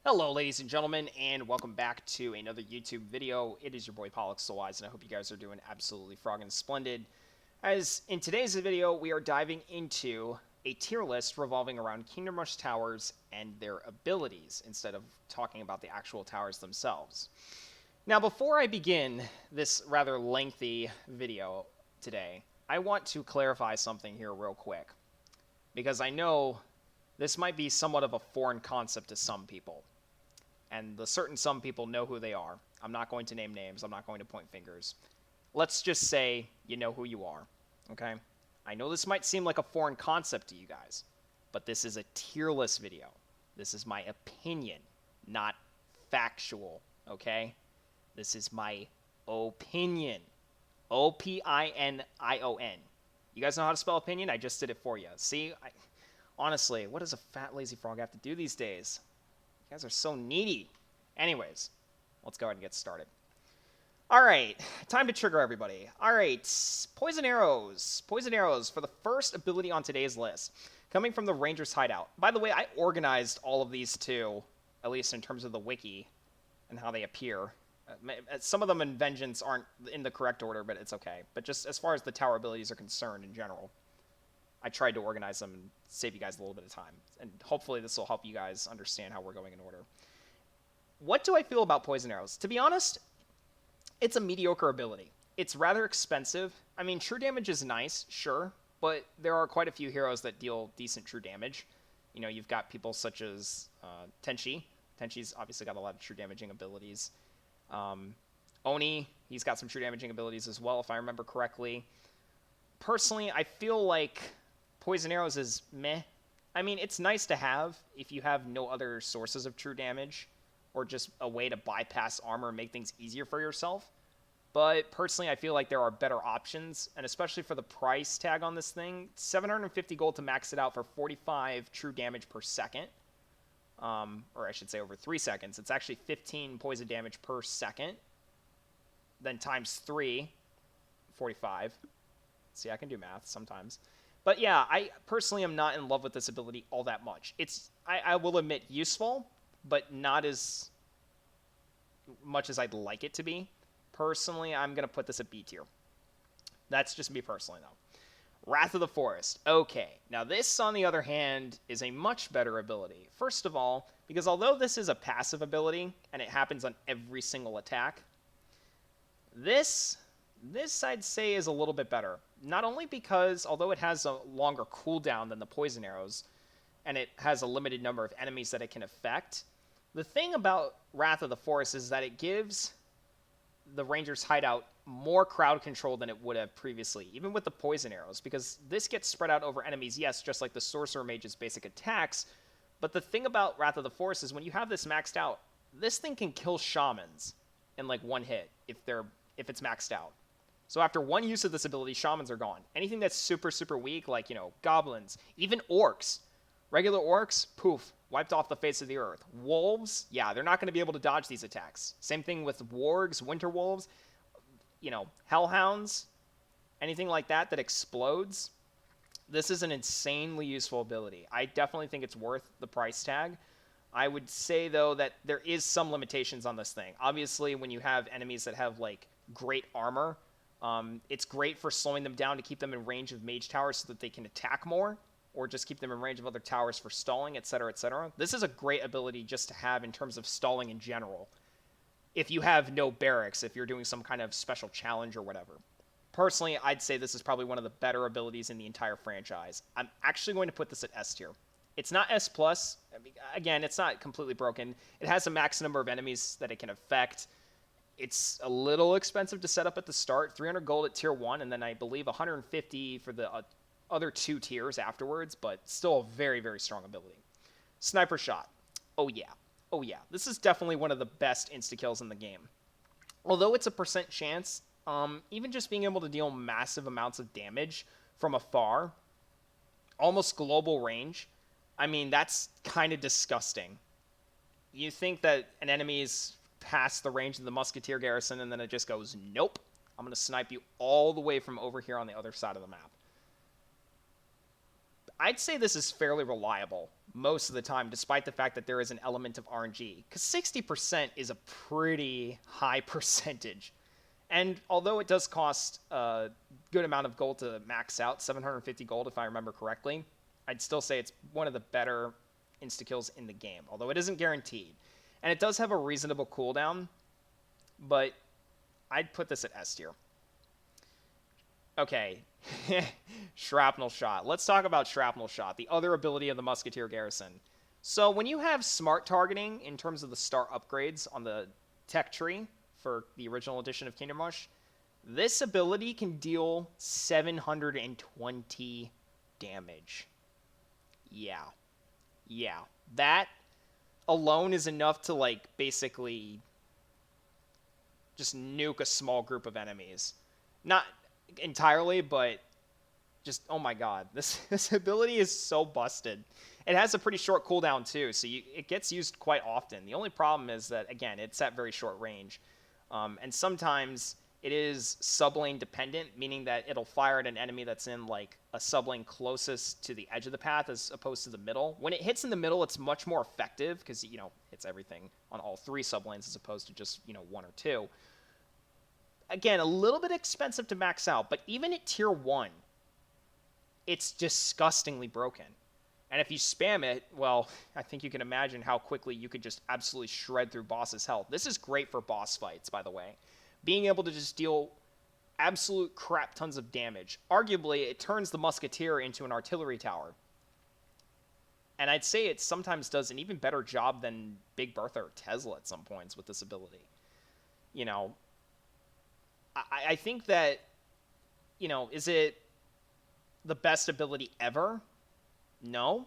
Hello, ladies and gentlemen, and welcome back to another YouTube video. It is your boy Pollux Wise, and I hope you guys are doing absolutely frogging splendid. As in today's video, we are diving into a tier list revolving around Kingdom Rush towers and their abilities, instead of talking about the actual towers themselves. Now, before I begin this rather lengthy video today, I want to clarify something here real quick, because I know this might be somewhat of a foreign concept to some people. And the certain some people know who they are. I'm not going to name names. I'm not going to point fingers. Let's just say you know who you are, okay? I know this might seem like a foreign concept to you guys, but this is a tier list video. This is my opinion, not factual, okay? This is my opinion. O-P-I-N-I-O-N. You guys know how to spell opinion? I just did it for you. See, honestly, what does a fat, lazy frog have to do these days? You guys are so needy. Anyways, let's go ahead and get started. All right, time to trigger everybody. All right, poison arrows. Poison arrows for the first ability on today's list, coming from the Ranger's Hideout. By the way, I organized all of these too, at least in terms of the wiki and how they appear. Some of them in Vengeance aren't in the correct order, but it's okay. But just as far as the tower abilities are concerned in general, I tried to organize them and save you guys a little bit of time. And hopefully this will help you guys understand how we're going in order. What do I feel about poison arrows? To be honest, it's a mediocre ability. It's rather expensive. I mean, true damage is nice, sure, but there are quite a few heroes that deal decent true damage. You know, you've got people such as Tenchi. Tenchi's obviously got a lot of true damaging abilities. Oni, he's got some true damaging abilities as well, if I remember correctly. Personally, I feel like poison arrows is meh. I mean, it's nice to have if you have no other sources of true damage or just a way to bypass armor and make things easier for yourself. But personally, I feel like there are better options, and especially for the price tag on this thing, 750 gold to max it out for 45 true damage per second. Or I should say over 3 seconds. It's actually 15 poison damage per second. Then times 3, 45. See, I can do math sometimes. But yeah, I personally am not in love with this ability all that much. It's, I will admit, useful, but not as much as I'd like it to be. Personally, I'm going to put this at B tier. That's just me personally, though. Wrath of the Forest. Okay, now this, on the other hand, is a much better ability. First of all, because although this is a passive ability, and it happens on every single attack, this I'd say is a little bit better. Not only because, although it has a longer cooldown than the poison arrows, and it has a limited number of enemies that it can affect, the thing about Wrath of the Forest is that it gives the Ranger's Hideout more crowd control than it would have previously, even with the poison arrows, because this gets spread out over enemies, yes, just like the Sorcerer Mage's basic attacks, but the thing about Wrath of the Forest is when you have this maxed out, this thing can kill shamans in like one hit if it's maxed out. So after one use of this ability, shamans are gone. Anything that's super, super weak, like, you know, goblins, even orcs. Regular orcs, poof, wiped off the face of the earth. Wolves, yeah, they're not going to be able to dodge these attacks. Same thing with wargs, winter wolves, you know, hellhounds, anything like that that explodes. This is an insanely useful ability. I definitely think it's worth the price tag. I would say, though, that there is some limitations on this thing. Obviously, when you have enemies that have, like, great armor, it's great for slowing them down to keep them in range of mage towers so that they can attack more, or just keep them in range of other towers for stalling, etc., etc. This is a great ability just to have in terms of stalling in general. If you have no barracks, if you're doing some kind of special challenge or whatever. Personally, I'd say this is probably one of the better abilities in the entire franchise. I'm actually going to put this at S tier. It's not S+. I mean, again, it's not completely broken. It has a max number of enemies that it can affect. It's a little expensive to set up at the start, 300 gold at tier 1, and then I believe 150 for the other 2 tiers afterwards, but still a very, very strong ability. Sniper Shot. Oh yeah. Oh yeah. This is definitely one of the best insta-kills in the game. Although it's a % chance, even just being able to deal massive amounts of damage from afar, almost global range, I mean, that's kind of disgusting. You think that an enemy's past the range of the Musketeer garrison, and then it just goes, nope, I'm going to snipe you all the way from over here on the other side of the map. I'd say this is fairly reliable most of the time, despite the fact that there is an element of RNG, because 60% is a pretty high percentage. And although it does cost a good amount of gold to max out, 750 gold if I remember correctly, I'd still say it's one of the better insta-kills in the game, although it isn't guaranteed. And it does have a reasonable cooldown, but I'd put this at S tier. Okay, Shrapnel Shot. Let's talk about Shrapnel Shot, the other ability of the Musketeer Garrison. So when you have smart targeting in terms of the star upgrades on the tech tree for the original edition of Kingdom Rush, this ability can deal 720 damage. Yeah. That alone is enough to, like, basically just nuke a small group of enemies. Not entirely, but just, oh my god, this ability is so busted. It has a pretty short cooldown too, so it gets used quite often. The only problem is that, again, it's at very short range, and sometimes it is sublane dependent, meaning that it'll fire at an enemy that's in, like, a sublane closest to the edge of the path as opposed to the middle. When it hits in the middle, it's much more effective because, you know, it's everything on all three sublanes as opposed to just, you know, one or two. Again, a little bit expensive to max out, but even at tier 1, it's disgustingly broken. And if you spam it, well, I think you can imagine how quickly you could just absolutely shred through bosses' health. This is great for boss fights, by the way. Being able to just deal absolute crap tons of damage. Arguably, it turns the Musketeer into an artillery tower. And I'd say it sometimes does an even better job than Big Bertha or Tesla at some points with this ability. You know, I think that, you know, is it the best ability ever? No,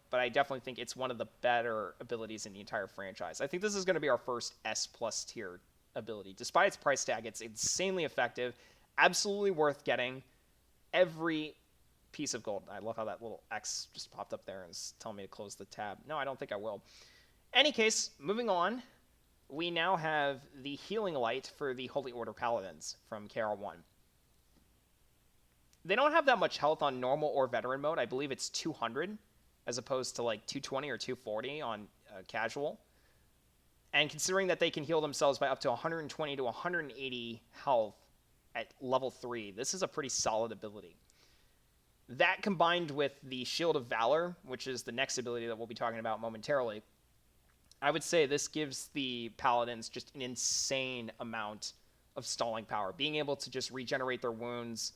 but I definitely think it's one of the better abilities in the entire franchise. I think this is going to be our first S+ tier ability. Despite its price tag, it's insanely effective, absolutely worth getting. Every piece of gold. I love how that little X just popped up there and is telling me to close the tab. No, I don't think I will. Any case, moving on. We now have the Healing Light for the Holy Order Paladins from KR1. They don't have that much health on normal or veteran mode. I believe it's 200 as opposed to like 220 or 240 on casual. And considering that they can heal themselves by up to 120 to 180 health at level 3, this is a pretty solid ability. That combined with the Shield of Valor, which is the next ability that we'll be talking about momentarily, I would say this gives the Paladins just an insane amount of stalling power. Being able to just regenerate their wounds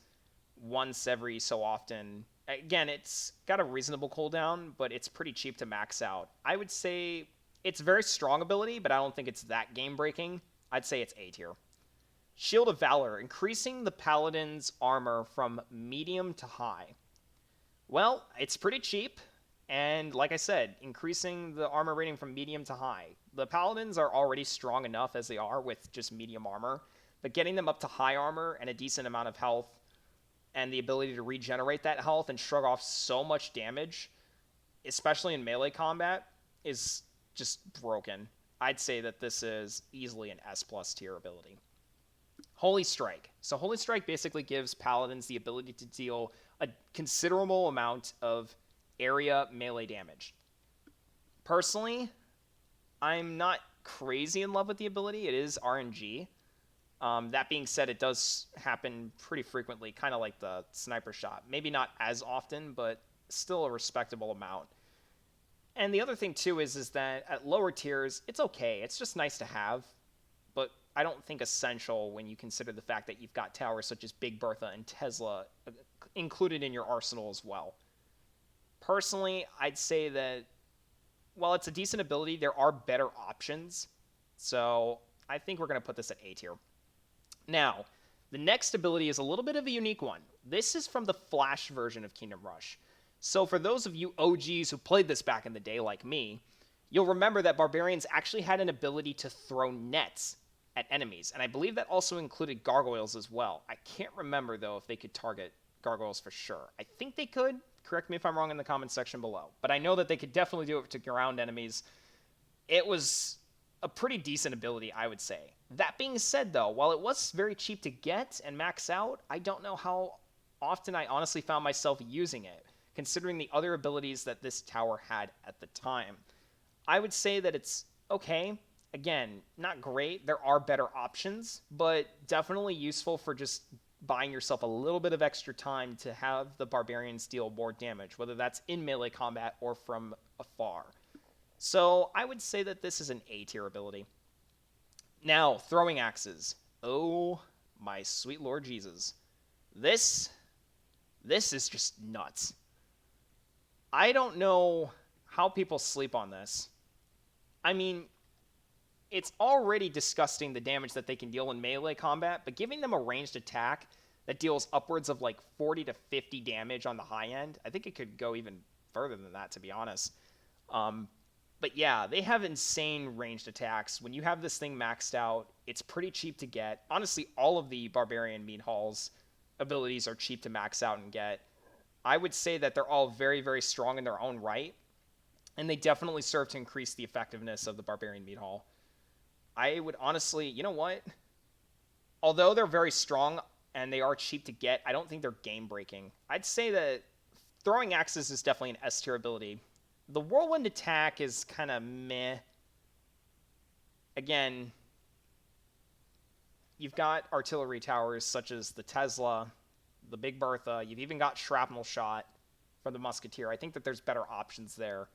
once every so often. Again, it's got a reasonable cooldown, but it's pretty cheap to max out. I would say it's a very strong ability, but I don't think it's that game-breaking. I'd say it's A tier. Shield of Valor, increasing the Paladin's armor from medium to high. Well, it's pretty cheap. And like I said, increasing the armor rating from medium to high. The Paladins are already strong enough as they are with just medium armor, but getting them up to high armor and a decent amount of health and the ability to regenerate that health and shrug off so much damage, especially in melee combat, is just broken. I'd say that this is easily an S+ tier ability. Holy Strike. So Holy Strike basically gives Paladins the ability to deal a considerable amount of area melee damage. Personally, I'm not crazy in love with the ability. It is RNG. That being said, it does happen pretty frequently, kind of like the sniper shot. Maybe not as often, but still a respectable amount. And the other thing, too, is that at lower tiers, it's okay. It's just nice to have, but I don't think essential when you consider the fact that you've got towers such as Big Bertha and Tesla included in your arsenal as well. Personally, I'd say that while it's a decent ability, there are better options. So I think we're going to put this at A tier. Now, the next ability is a little bit of a unique one. This is from the Flash version of Kingdom Rush. So for those of you OGs who played this back in the day like me, you'll remember that Barbarians actually had an ability to throw nets at enemies. And I believe that also included Gargoyles as well. I can't remember, though, if they could target Gargoyles for sure. I think they could. Correct me if I'm wrong in the comments section below. But I know that they could definitely do it to ground enemies. It was a pretty decent ability, I would say. That being said, though, while it was very cheap to get and max out, I don't know how often I honestly found myself using it. considering the other abilities that this tower had at the time. I would say that it's okay. Again, not great. There are better options, but definitely useful for just buying yourself a little bit of extra time to have the barbarians deal more damage, whether that's in melee combat or from afar. So I would say that this is an A tier ability. Now, throwing axes. Oh my sweet Lord Jesus. This is just nuts. I don't know how people sleep on this. I mean, it's already disgusting the damage that they can deal in melee combat, but giving them a ranged attack that deals upwards of like 40 to 50 damage on the high end, I think it could go even further than that, to be honest. But yeah, they have insane ranged attacks. When you have this thing maxed out, it's pretty cheap to get. Honestly, all of the Barbarian Meat Hall's abilities are cheap to max out and get. I would say that they're all very, very strong in their own right, and they definitely serve to increase the effectiveness of the Barbarian Meat Hall. I would honestly, you know what? Although they're very strong and they are cheap to get, I don't think they're game-breaking. I'd say that throwing axes is definitely an S tier ability. The whirlwind attack is kind of meh. Again, you've got artillery towers such as the Tesla, the Big Bertha. You've even got shrapnel shot from the Musketeer. I think that there's better options there.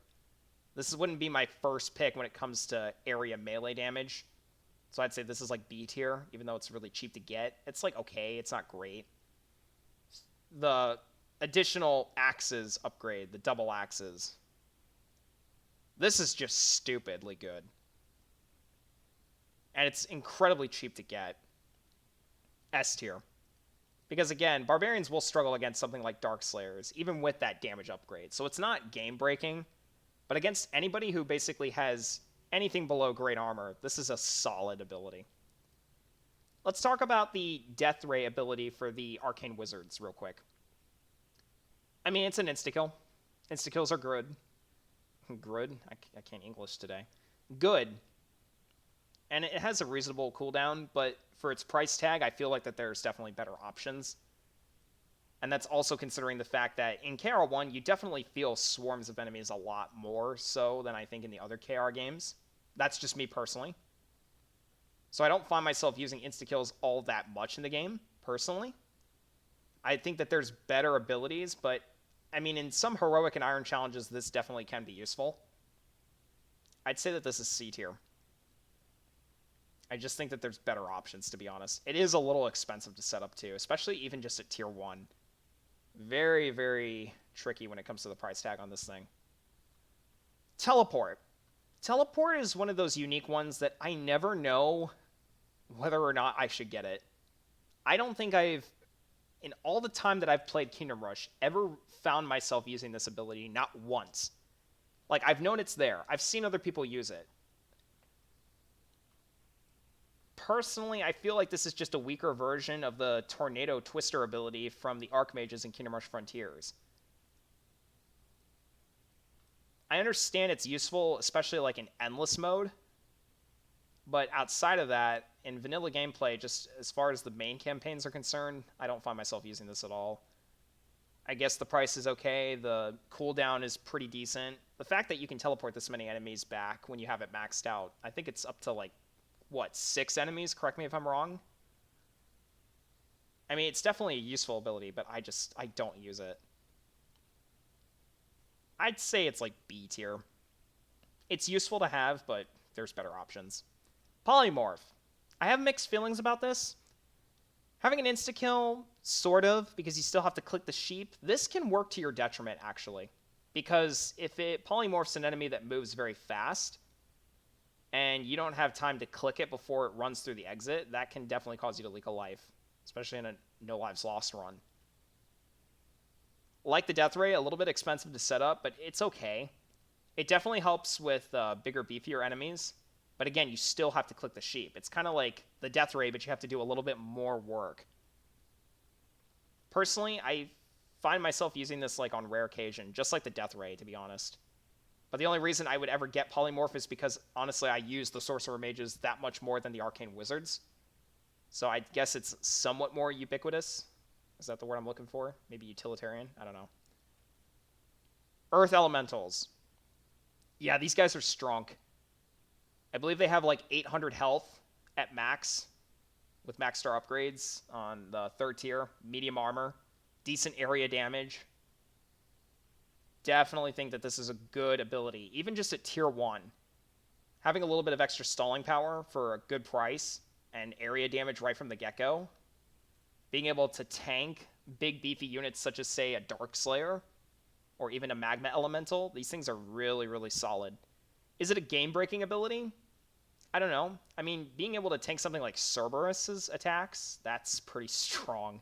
This wouldn't be my first pick when it comes to area melee damage. So I'd say this is like B tier, even though it's really cheap to get. It's like okay, it's not great. The additional axes upgrade, the double axes. This is just stupidly good. And it's incredibly cheap to get. S tier. Because again, barbarians will struggle against something like Dark Slayers, even with that damage upgrade. So it's not game breaking, but against anybody who basically has anything below great armor, this is a solid ability. Let's talk about the Death Ray ability for the Arcane Wizards real quick. I mean, it's an insta-kill. Insta-kills are good. Good? I can't English today. Good. And it has a reasonable cooldown, but for its price tag, I feel like that there's definitely better options. And that's also considering the fact that in KR1, you definitely feel swarms of enemies a lot more so than I think in the other KR games. That's just me personally. So I don't find myself using insta-kills all that much in the game, personally. I think that there's better abilities, but I mean, in some heroic and iron challenges, this definitely can be useful. I'd say that this is C tier. I just think that there's better options, to be honest. It is a little expensive to set up, too, especially even just at tier 1. Very, very tricky when it comes to the price tag on this thing. Teleport. Teleport is one of those unique ones that I never know whether or not I should get it. I don't think I've, in all the time that I've played Kingdom Rush, ever found myself using this ability, not once. Like, I've known it's there. I've seen other people use it. Personally, I feel like this is just a weaker version of the Tornado Twister ability from the Archmages in Kingdom Rush Frontiers. I understand it's useful, especially like in endless mode, but outside of that, in vanilla gameplay, just as far as the main campaigns are concerned, I don't find myself using this at all. I guess the price is okay, the cooldown is pretty decent. The fact that you can teleport this many enemies back when you have it maxed out, I think it's up to like, what, 6 enemies? Correct me if I'm wrong. I mean, it's definitely a useful ability, but I don't use it. I'd say it's like B tier. It's useful to have, but there's better options. Polymorph. I have mixed feelings about this. Having an insta-kill, sort of, because you still have to click the sheep. This can work to your detriment, actually. Because if it polymorphs an enemy that moves very fast, and you don't have time to click it before it runs through the exit, that can definitely cause you to leak a life, especially in a no lives lost run. Like the Death Ray, a little bit expensive to set up, but it's okay. It definitely helps with bigger, beefier enemies, but again, you still have to click the sheep. It's kind of like the Death Ray, but you have to do a little bit more work. Personally, I find myself using this like on rare occasion, just like the Death Ray, to be honest. But the only reason I would ever get Polymorph is because, honestly, I use the Sorcerer Mages that much more than the Arcane Wizards. So I guess it's somewhat more ubiquitous. Is that the word I'm looking for? Maybe utilitarian? I don't know. Earth Elementals. Yeah, these guys are strong. I believe they have like 800 health at max with max star upgrades on the 3rd tier. Medium armor. Decent area damage. Definitely think that this is a good ability. Even just at tier 1. Having a little bit of extra stalling power for a good price and area damage right from the get-go. Being able to tank big beefy units such as, say, a Dark Slayer or even a Magma Elemental. These things are really, really solid. Is it a game-breaking ability? I don't know. I mean, being able to tank something like Cerberus's attacks, that's pretty strong.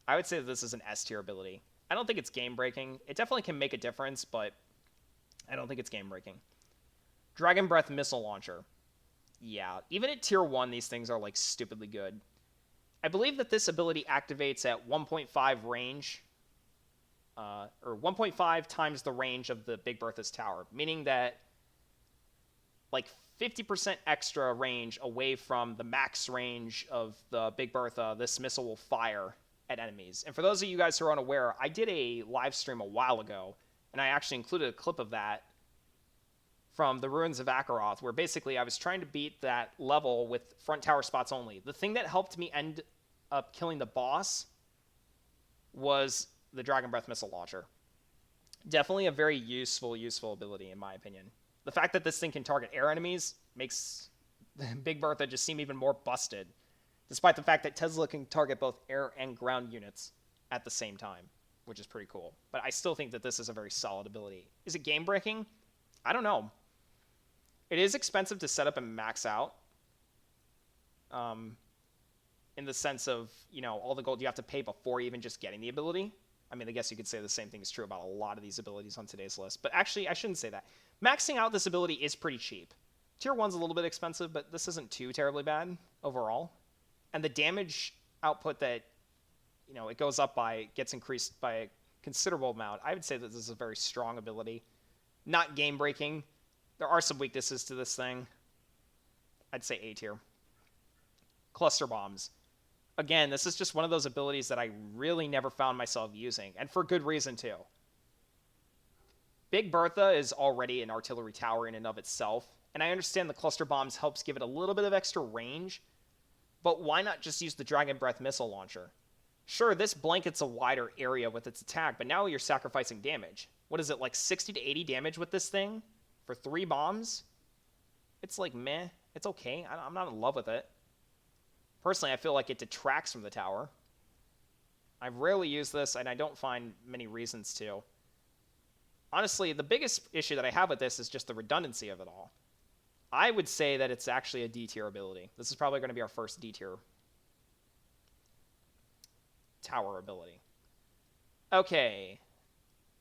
I would say that this is an S tier ability. I don't think it's game-breaking. It definitely can make a difference, but I don't think it's game-breaking. Dragon Breath Missile Launcher. Yeah, even at tier 1, these things are like stupidly good. I believe that this ability activates at 1.5 range, or 1.5 times the range of the Big Bertha's tower, meaning that like 50% extra range away from the max range of the Big Bertha, this missile will fire at enemies. And for those of you guys who are unaware, I did a live stream a while ago, and I actually included a clip of that from the Ruins of Akaroth, where basically I was trying to beat that level with front tower spots only. The thing that helped me end up killing the boss was the Dragon Breath Missile Launcher. Definitely a very useful ability, in my opinion. The fact that this thing can target air enemies makes Big Bertha just seem even more busted, despite the fact that Tesla can target both air and ground units at the same time, which is pretty cool. But I still think that this is a very solid ability. Is it game-breaking? I don't know. It is expensive to set up and max out, in the sense of, you know, all the gold you have to pay before even just getting the ability. I mean, I guess you could say the same thing is true about a lot of these abilities on today's list. But actually, I shouldn't say that. Maxing out this ability is pretty cheap. Tier 1's a little bit expensive, but this isn't too terribly bad overall. And the damage output that, you know, it goes up by, gets increased by a considerable amount. I would say that this is a very strong ability. Not game-breaking. There are some weaknesses to this thing. I'd say A tier. Cluster Bombs. Again, this is just one of those abilities that I really never found myself using, and for good reason, too. Big Bertha is already an artillery tower in and of itself, and I understand the Cluster Bombs helps give it a little bit of extra range, but why not just use the Dragon Breath Missile Launcher? Sure, this blankets a wider area with its attack, but now you're sacrificing damage. What is it, like 60 to 80 damage with this thing? For 3 bombs? It's like, meh. It's okay. I'm not in love with it. Personally, I feel like it detracts from the tower. I've rarely used this, and I don't find many reasons to. Honestly, the biggest issue that I have with this is just the redundancy of it all. I would say that it's actually a D tier ability. This is probably going to be our first D tier tower ability. Okay.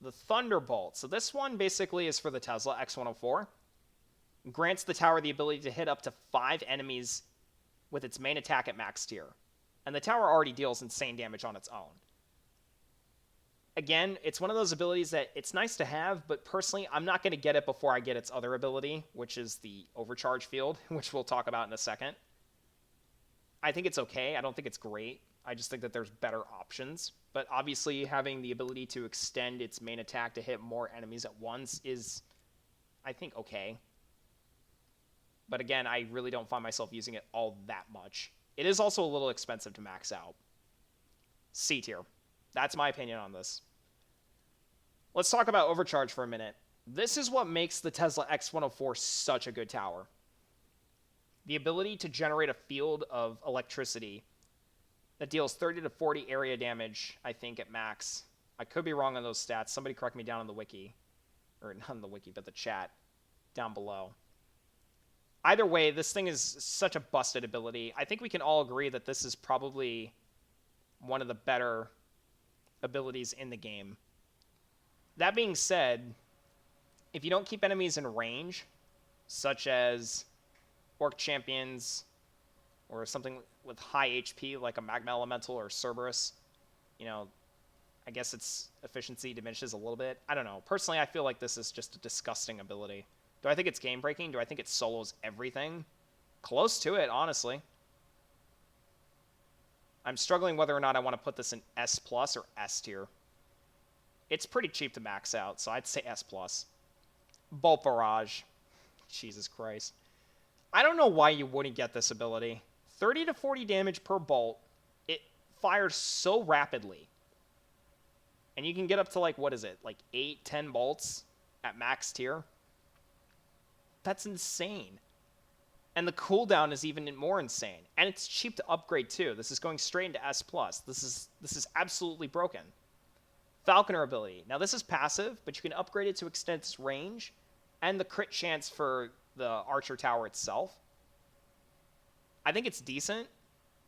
The Thunderbolt. So this one basically is for the Tesla X104. Grants the tower the ability to hit up to 5 enemies with its main attack at max tier. And the tower already deals insane damage on its own. Again, it's one of those abilities that it's nice to have, but personally, I'm not going to get it before I get its other ability, which is the Overcharge Field, which we'll talk about in a second. I think it's okay. I don't think it's great. I just think that there's better options. But obviously, having the ability to extend its main attack to hit more enemies at once is, I think, okay. But again, I really don't find myself using it all that much. It is also a little expensive to max out. C tier. That's my opinion on this. Let's talk about Overcharge for a minute. This is what makes the Tesla X104 such a good tower. The ability to generate a field of electricity that deals 30 to 40 area damage, I think, at max. I could be wrong on those stats. Somebody correct me down on the wiki. Or not on the wiki, but the chat down below. Either way, this thing is such a busted ability. I think we can all agree that this is probably one of the better abilities in the game. That being said, if you don't keep enemies in range, such as Orc Champions or something with high HP like a Magma Elemental or Cerberus, you know, I guess its efficiency diminishes a little bit. I don't know. Personally, I feel like this is just a disgusting ability. Do I think it's game-breaking? Do I think it solos everything? Close to it, honestly. I'm struggling whether or not I want to put this in S+ or S tier. It's pretty cheap to max out, so I'd say S+. Bolt Barrage. Jesus Christ. I don't know why you wouldn't get this ability. 30 to 40 damage per bolt. It fires so rapidly. And you can get up to, like, what is it? Like 8, 10 bolts at max tier? That's insane. And the cooldown is even more insane. And it's cheap to upgrade, too. This is going straight into S+. This is absolutely broken. Falconer ability. Now, this is passive, but you can upgrade it to extend its range and the crit chance for the Archer Tower itself. I think it's decent.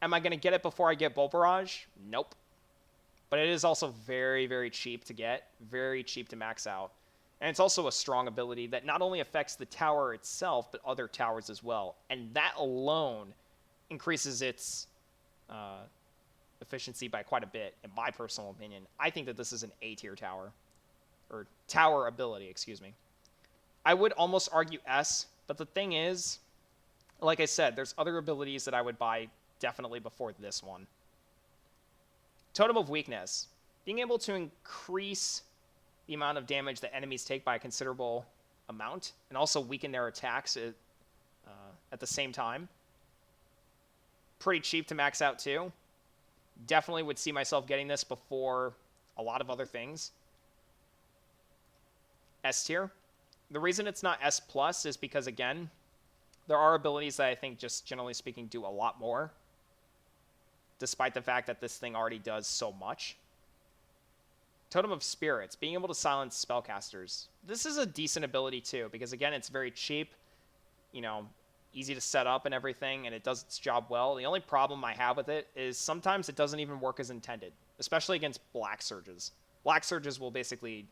Am I going to get it before I get Bolt Barrage? Nope. But it is also very, very cheap to get. Very cheap to max out. And it's also a strong ability that not only affects the tower itself, but other towers as well. And that alone increases its efficiency by quite a bit, in my personal opinion. I think that this is an A-tier tower. Or tower ability, excuse me. I would almost argue S, but the thing is, like I said, there's other abilities that I would buy definitely before this one. Totem of Weakness. Being able to increase the amount of damage that enemies take by a considerable amount, and also weaken their attacks at the same time. Pretty cheap to max out too. Definitely would see myself getting this before a lot of other things. S tier. The reason it's not S plus is because, again, there are abilities that I think, just generally speaking, do a lot more, despite the fact that this thing already does so much. Totem of Spirits, being able to silence spellcasters. This is a decent ability too, because again, it's very cheap, you know, easy to set up and everything, and it does its job well. The only problem I have with it is sometimes it doesn't even work as intended, especially against Black Surges. Black Surges will basically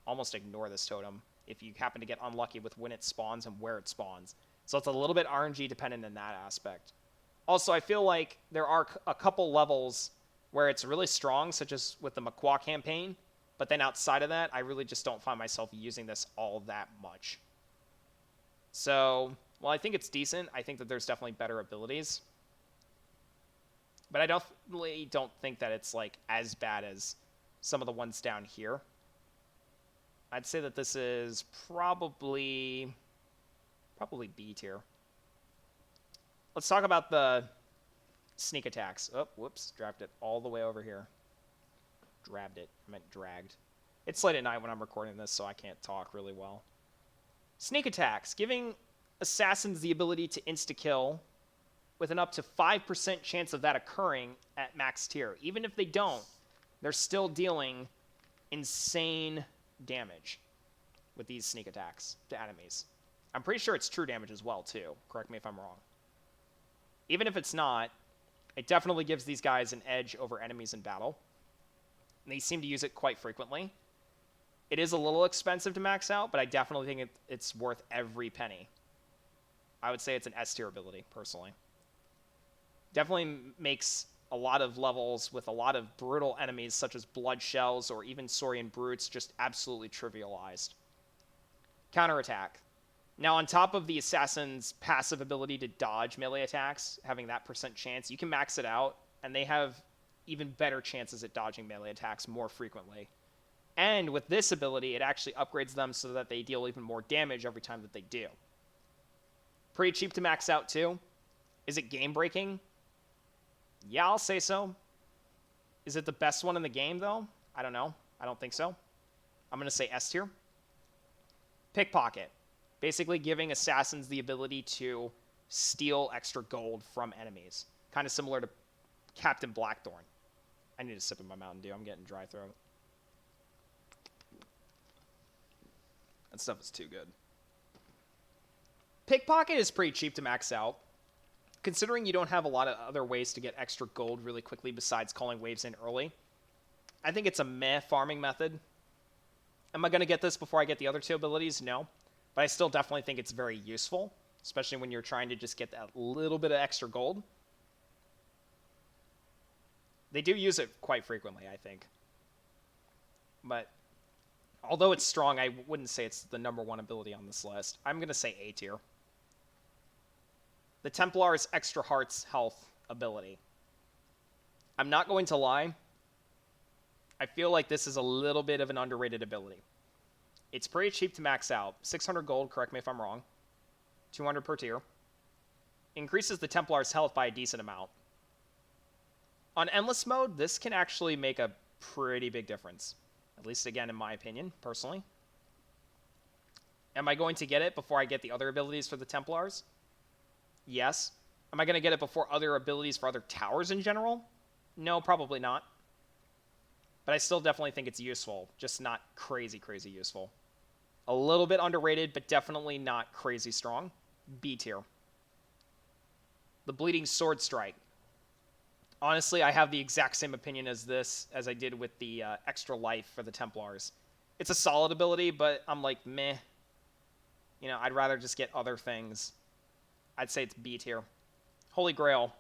almost ignore this totem if you happen to get unlucky with when it spawns and where it spawns. So it's a little bit RNG dependent in that aspect. Also, I feel like there are a couple levels where it's really strong, such as with the Maquaw campaign, but then outside of that, I really just don't find myself using this all that much. So, while I think it's decent, I think that there's definitely better abilities. But I definitely don't think that it's like as bad as some of the ones down here. I'd say that this is probably B tier. Let's talk about the sneak attacks. Oh, whoops, dragged it all the way over here. Dragged it. I meant dragged. It's late at night when I'm recording this, so I can't talk really well. Sneak attacks, giving assassins the ability to insta-kill with an up to 5% chance of that occurring at max tier. Even if they don't, they're still dealing insane damage with these sneak attacks to enemies. I'm pretty sure it's true damage as well, too. Correct me if I'm wrong. Even if it's not, it definitely gives these guys an edge over enemies in battle. And they seem to use it quite frequently. It is a little expensive to max out, but I definitely think it's worth every penny. I would say it's an S tier ability, personally. Definitely makes a lot of levels with a lot of brutal enemies, such as Blood Shells or even Saurian Brutes, just absolutely trivialized. Counterattack. Now, on top of the assassin's passive ability to dodge melee attacks, having that % chance, you can max it out, and they have even better chances at dodging melee attacks more frequently. And with this ability, it actually upgrades them so that they deal even more damage every time that they do. Pretty cheap to max out, too. Is it game-breaking? Yeah, I'll say so. Is it the best one in the game, though? I don't know. I don't think so. I'm going to say S tier. Pickpocket. Basically giving assassins the ability to steal extra gold from enemies. Kind of similar to Captain Blackthorn. I need a sip of my Mountain Dew. I'm getting dry throat. That stuff is too good. Pickpocket is pretty cheap to max out. Considering you don't have a lot of other ways to get extra gold really quickly besides calling waves in early, I think it's a meh farming method. Am I going to get this before I get the other two abilities? No. But I still definitely think it's very useful, especially when you're trying to just get that little bit of extra gold. They do use it quite frequently, I think. But although it's strong, I wouldn't say it's the #1 ability on this list. I'm going to say A tier. The Templar's Extra Hearts Health ability. I'm not going to lie. I feel like this is a little bit of an underrated ability. It's pretty cheap to max out. 600 gold, correct me if I'm wrong. 200 per tier. Increases the Templar's health by a decent amount. On Endless mode, this can actually make a pretty big difference. At least, again, in my opinion, personally. Am I going to get it before I get the other abilities for the Templars? Yes. Am I going to get it before other abilities for other towers in general? No, probably not. But I still definitely think it's useful, just not crazy, crazy useful. A little bit underrated, but definitely not crazy strong. B tier. The Bleeding Sword Strike. Honestly, I have the exact same opinion as this as I did with the extra life for the Templars. It's a solid ability, but I'm like, meh. You know, I'd rather just get other things. I'd say it's B tier. Holy Grail.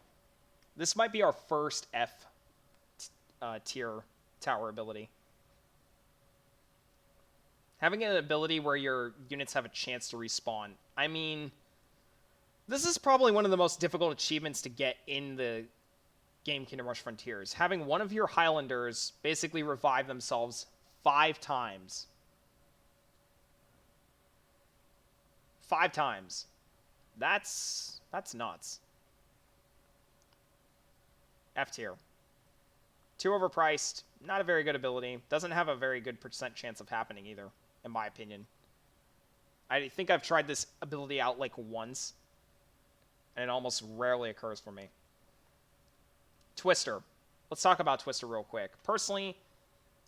This might be our first F tier tower ability. Having an ability where your units have a chance to respawn. I mean, this is probably one of the most difficult achievements to get in the game Kingdom Rush Frontiers. Having one of your Highlanders basically revive themselves 5 times. 5 times. That's nuts. F tier. Too overpriced. Not a very good ability. Doesn't have a very good % chance of happening either, in my opinion. I think I've tried this ability out like once, and it almost rarely occurs for me. Twister. Let's talk about Twister real quick. Personally,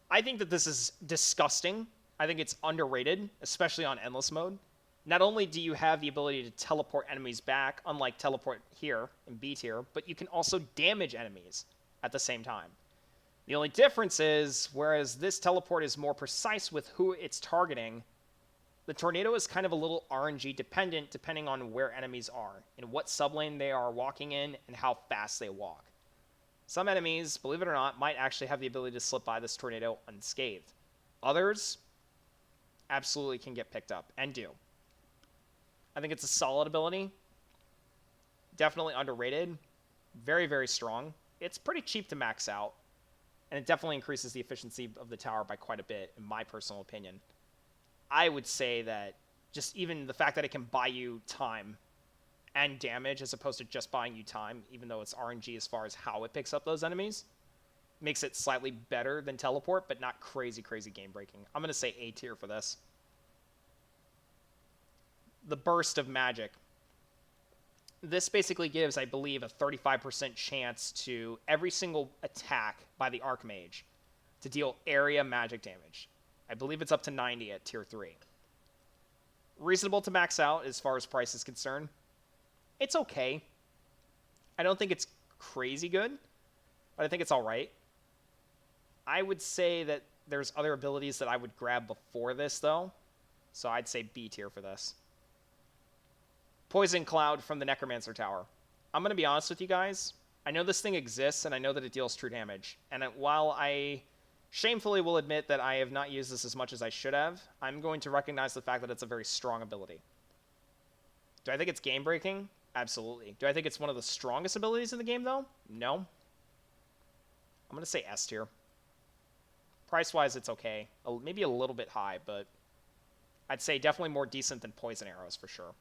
I think that this is disgusting. I think it's underrated, especially on Endless mode. Not only do you have the ability to teleport enemies back, unlike teleport here in B tier, but you can also damage enemies at the same time. The only difference is, whereas this teleport is more precise with who it's targeting, the tornado is kind of a little RNG dependent depending on where enemies are, and what sublane they are walking in, and how fast they walk. Some enemies, believe it or not, might actually have the ability to slip by this tornado unscathed. Others absolutely can get picked up, and do. I think it's a solid ability. Definitely underrated. Very, very strong. It's pretty cheap to max out. And it definitely increases the efficiency of the tower by quite a bit, in my personal opinion. I would say that just even the fact that it can buy you time and damage as opposed to just buying you time, even though it's RNG as far as how it picks up those enemies, makes it slightly better than teleport, but not crazy, crazy game-breaking. I'm going to say A tier for this. The Burst of Magic. This basically gives, I believe, a 35% chance to every single attack by the Archmage to deal area magic damage. I believe it's up to 90 at tier 3. Reasonable to max out as far as price is concerned. It's okay. I don't think it's crazy good, but I think it's alright. I would say that there's other abilities that I would grab before this, though. So I'd say B tier for this. Poison Cloud from the Necromancer Tower. I'm going to be honest with you guys. I know this thing exists, and I know that it deals true damage. And while I shamefully will admit that I have not used this as much as I should have, I'm going to recognize the fact that it's a very strong ability. Do I think it's game-breaking? Absolutely. Do I think it's one of the strongest abilities in the game, though? No. I'm going to say S tier. Price-wise, it's okay. Maybe a little bit high, but I'd say definitely more decent than Poison Arrows for sure.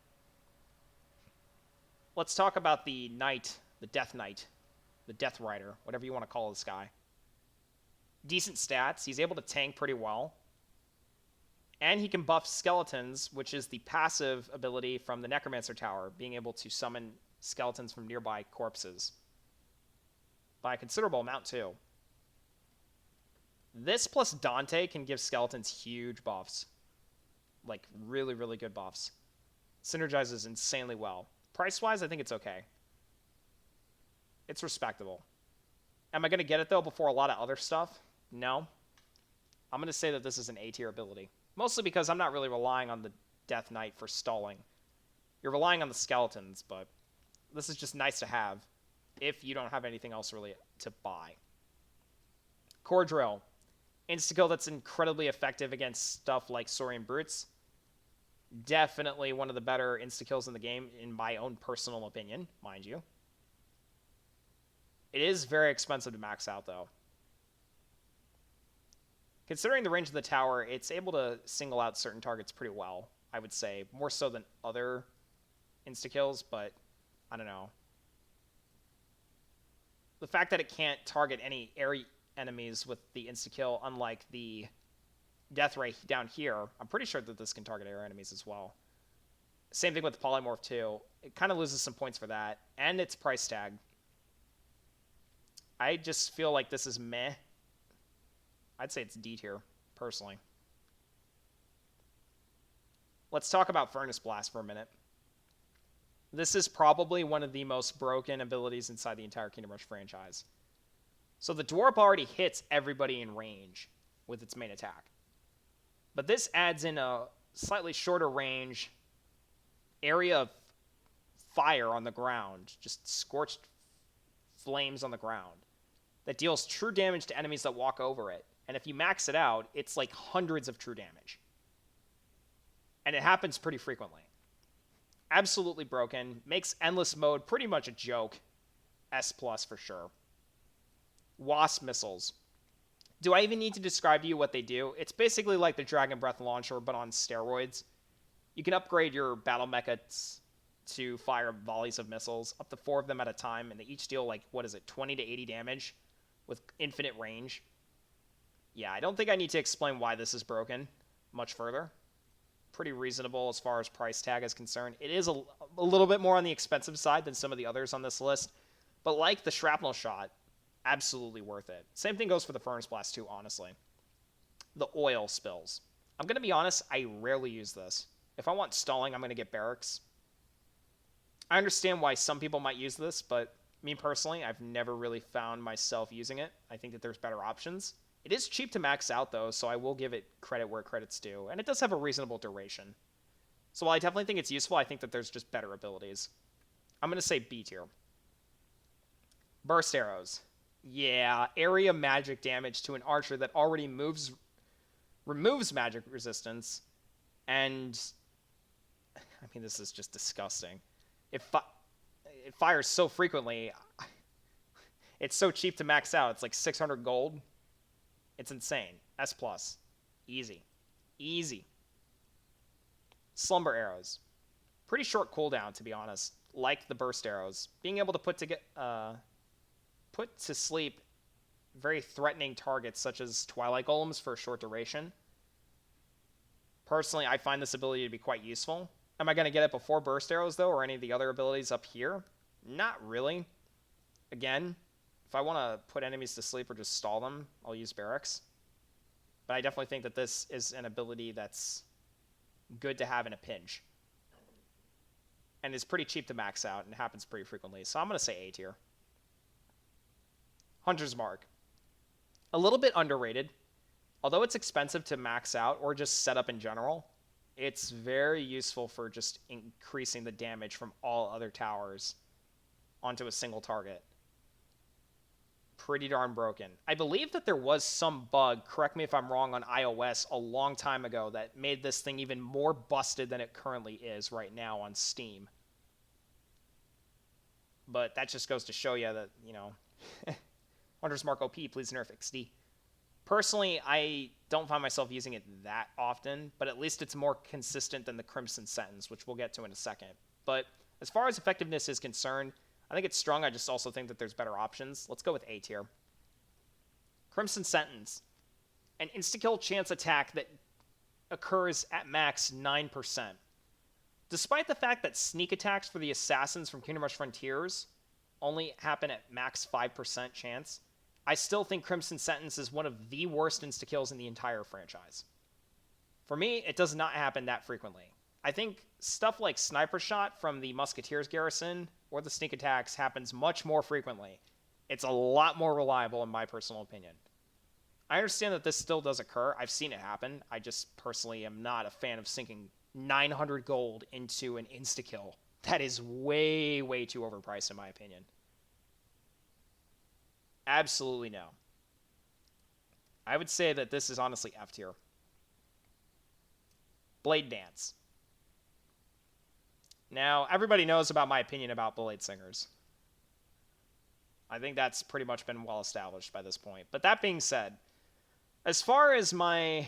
Let's talk about the Knight, the Death Knight, the Death Rider, whatever you want to call this guy. Decent stats. He's able to tank pretty well. And he can buff skeletons, which is the passive ability from the Necromancer Tower, being able to summon skeletons from nearby corpses. By a considerable amount, too. This plus Dante can give skeletons huge buffs. Like, really, really good buffs. Synergizes insanely well. Price-wise, I think it's okay. It's respectable. Am I going to get it, though, before a lot of other stuff? No. I'm going to say that this is an A-tier ability. Mostly because I'm not really relying on the Death Knight for stalling. You're relying on the skeletons, but this is just nice to have if you don't have anything else really to buy. Core Drill. Insta-kill that's incredibly effective against stuff like Saurian Brutes. Definitely one of the better insta-kills in the game, in my own personal opinion, mind you. It is very expensive to max out, though. Considering the range of the tower, it's able to single out certain targets pretty well, I would say. More so than other insta-kills, but I don't know. The fact that it can't target any area enemies with the insta-kill, unlike the death ray down here, I'm pretty sure that this can target air enemies as well. Same thing with the Polymorph too. It kind of loses some points for that, and its price tag. I just feel like this is meh. I'd say it's D tier, personally. Let's talk about Furnace Blast for a minute. This is probably one of the most broken abilities inside the entire Kingdom Rush franchise. So the Dwarf already hits everybody in range with its main attack. But this adds in a slightly shorter range area of fire on the ground, just scorched flames on the ground, that deals true damage to enemies that walk over it. And if you max it out, it's like hundreds of true damage. And it happens pretty frequently. Absolutely broken. Makes endless mode pretty much a joke. S+ for sure. Wasp missiles. Do I even need to describe to you what they do? It's basically like the Dragon Breath launcher, but on steroids. You can upgrade your battle mechas to fire volleys of missiles, up to 4 of them at a time, and they each deal, like, 20 to 80 damage with infinite range. Yeah, I don't think I need to explain why this is broken much further. Pretty reasonable as far as price tag is concerned. It is a little bit more on the expensive side than some of the others on this list, but like the Shrapnel Shot, absolutely worth it. Same thing goes for the Furnace Blast too, honestly. The oil spills. I'm going to be honest, I rarely use this. If I want stalling, I'm going to get Barracks. I understand why some people might use this, but me personally, I've never really found myself using it. I think that there's better options. It is cheap to max out, though, so I will give it credit where credit's due. And it does have a reasonable duration. So while I definitely think it's useful, I think that there's just better abilities. I'm going to say B tier. Burst Arrows. Yeah, area magic damage to an archer that already removes magic resistance. And, I mean, this is just disgusting. It fires so frequently. It's so cheap to max out. It's like 600 gold. It's insane. S+. Easy. Easy. Slumber Arrows. Pretty short cooldown, to be honest. Like the Burst Arrows. Being able to put to sleep very threatening targets such as Twilight Golems for a short duration. Personally, I find this ability to be quite useful. Am I going to get it before Burst Arrows, though, or any of the other abilities up here? Not really. Again, if I want to put enemies to sleep or just stall them, I'll use Barracks. But I definitely think that this is an ability that's good to have in a pinch. And is pretty cheap to max out and happens pretty frequently. So I'm going to say A tier. Hunter's Mark. A little bit underrated. Although it's expensive to max out or just set up in general, it's very useful for just increasing the damage from all other towers onto a single target. Pretty darn broken. I believe that there was some bug, correct me if I'm wrong, on iOS a long time ago that made this thing even more busted than it currently is right now on Steam. But that just goes to show you that, you know, Hunter's Mark OP, please nerf XD. Personally, I don't find myself using it that often, but at least it's more consistent than the Crimson Sentence, which we'll get to in a second. But as far as effectiveness is concerned, I think it's strong. I just also think that there's better options. Let's go with A tier. Crimson Sentence. An insta-kill chance attack that occurs at max 9%. Despite the fact that sneak attacks for the assassins from Kingdom Rush Frontiers only happen at max 5% chance, I still think Crimson Sentence is one of the worst insta-kills in the entire franchise. For me, it does not happen that frequently. I think stuff like Sniper Shot from the Musketeers garrison or the sneak attacks happens much more frequently. It's a lot more reliable in my personal opinion. I understand that this still does occur. I've seen it happen. I just personally am not a fan of sinking 900 gold into an insta-kill. That is way, way too overpriced in my opinion. Absolutely no. I would say that this is honestly F tier. Blade Dance. Now, everybody knows about my opinion about Blade Singers. I think that's pretty much been well established by this point. But that being said, As far as my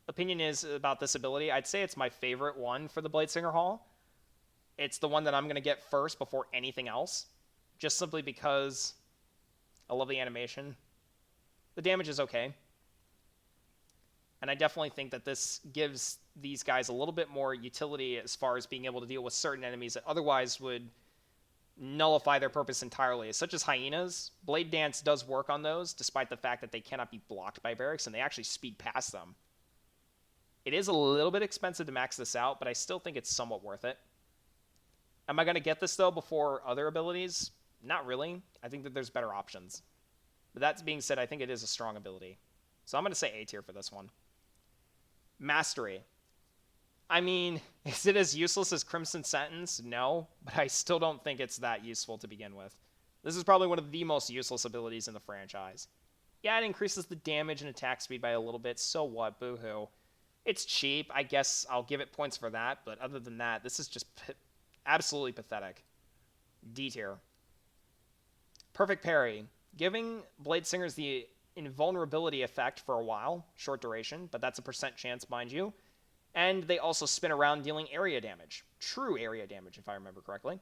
opinion is about this ability, I'd say it's my favorite one for the Bladesinger Hall. It's the one that I'm going to get first before anything else, just simply because I love the animation. The damage is okay. And I definitely think that this gives these guys a little bit more utility as far as being able to deal with certain enemies that otherwise would nullify their purpose entirely, such as hyenas. Blade Dance does work on those, despite the fact that they cannot be blocked by barracks, and they actually speed past them. It is a little bit expensive to max this out, but I still think it's somewhat worth it. Am I going to get this, though, before other abilities? Not really. I think that there's better options. But that being said, I think it is a strong ability. So I'm going to say A tier for this one. Mastery. I mean, is it as useless as Crimson Sentence? No, but I still don't think it's that useful to begin with. This is probably one of the most useless abilities in the franchise. Yeah, it increases the damage and attack speed by a little bit. So what? Boo-hoo. It's cheap. I guess I'll give it points for that, but other than that, this is just absolutely pathetic. D tier. Perfect Parry. Giving Bladesingers the invulnerability effect for a while. Short duration, but that's a % chance, mind you. And they also spin around dealing area damage. True area damage, if I remember correctly.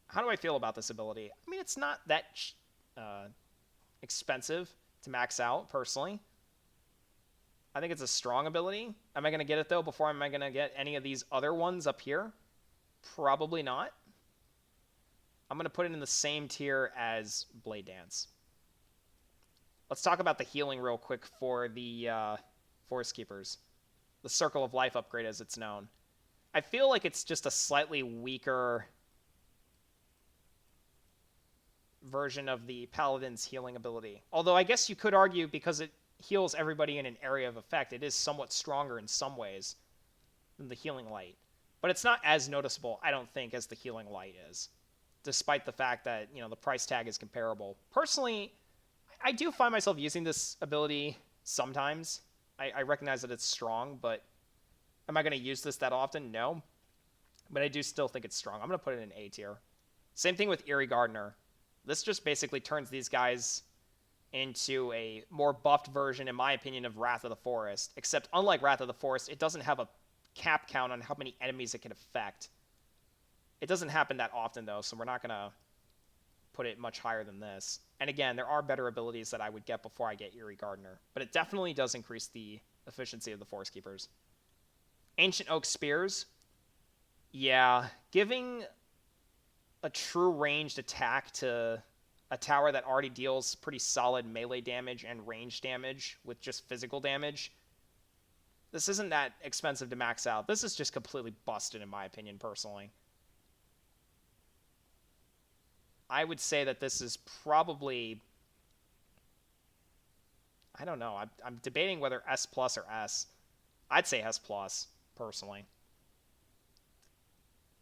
How do I feel about this ability? I mean, it's not that expensive to max out, personally. I think it's a strong ability. Am I going to get it, though, before am I going to get any of these other ones up here? Probably not. I'm going to put it in the same tier as Blade Dance. Let's talk about the healing real quick for the Forest Keepers. The Circle of Life upgrade, as it's known. I feel like it's just a slightly weaker version of the Paladin's healing ability. Although I guess you could argue because it heals everybody in an area of effect, it is somewhat stronger in some ways than the Healing Light. But it's not as noticeable, I don't think, as the Healing Light is. Despite the fact that, you know, the price tag is comparable. Personally, I do find myself using this ability sometimes. I recognize that it's strong, but am I going to use this that often? No. But I do still think it's strong. I'm going to put it in A tier. Same thing with Eerie Gardener. This just basically turns these guys into a more buffed version, in my opinion, of Wrath of the Forest. Except, unlike Wrath of the Forest, it doesn't have a cap count on how many enemies it can affect. It doesn't happen that often, though, so we're not going to put it much higher than this. And again, there are better abilities that I would get before I get Eerie Gardener. But it definitely does increase the efficiency of the Forest Keepers. Ancient Oak Spears. Yeah, giving a true ranged attack to a tower that already deals pretty solid melee damage and range damage with just physical damage. This isn't that expensive to max out. This is just completely busted, in my opinion, personally. I would say that this is probably, I don't know. I'm debating whether S plus or S. I'd say S plus, personally.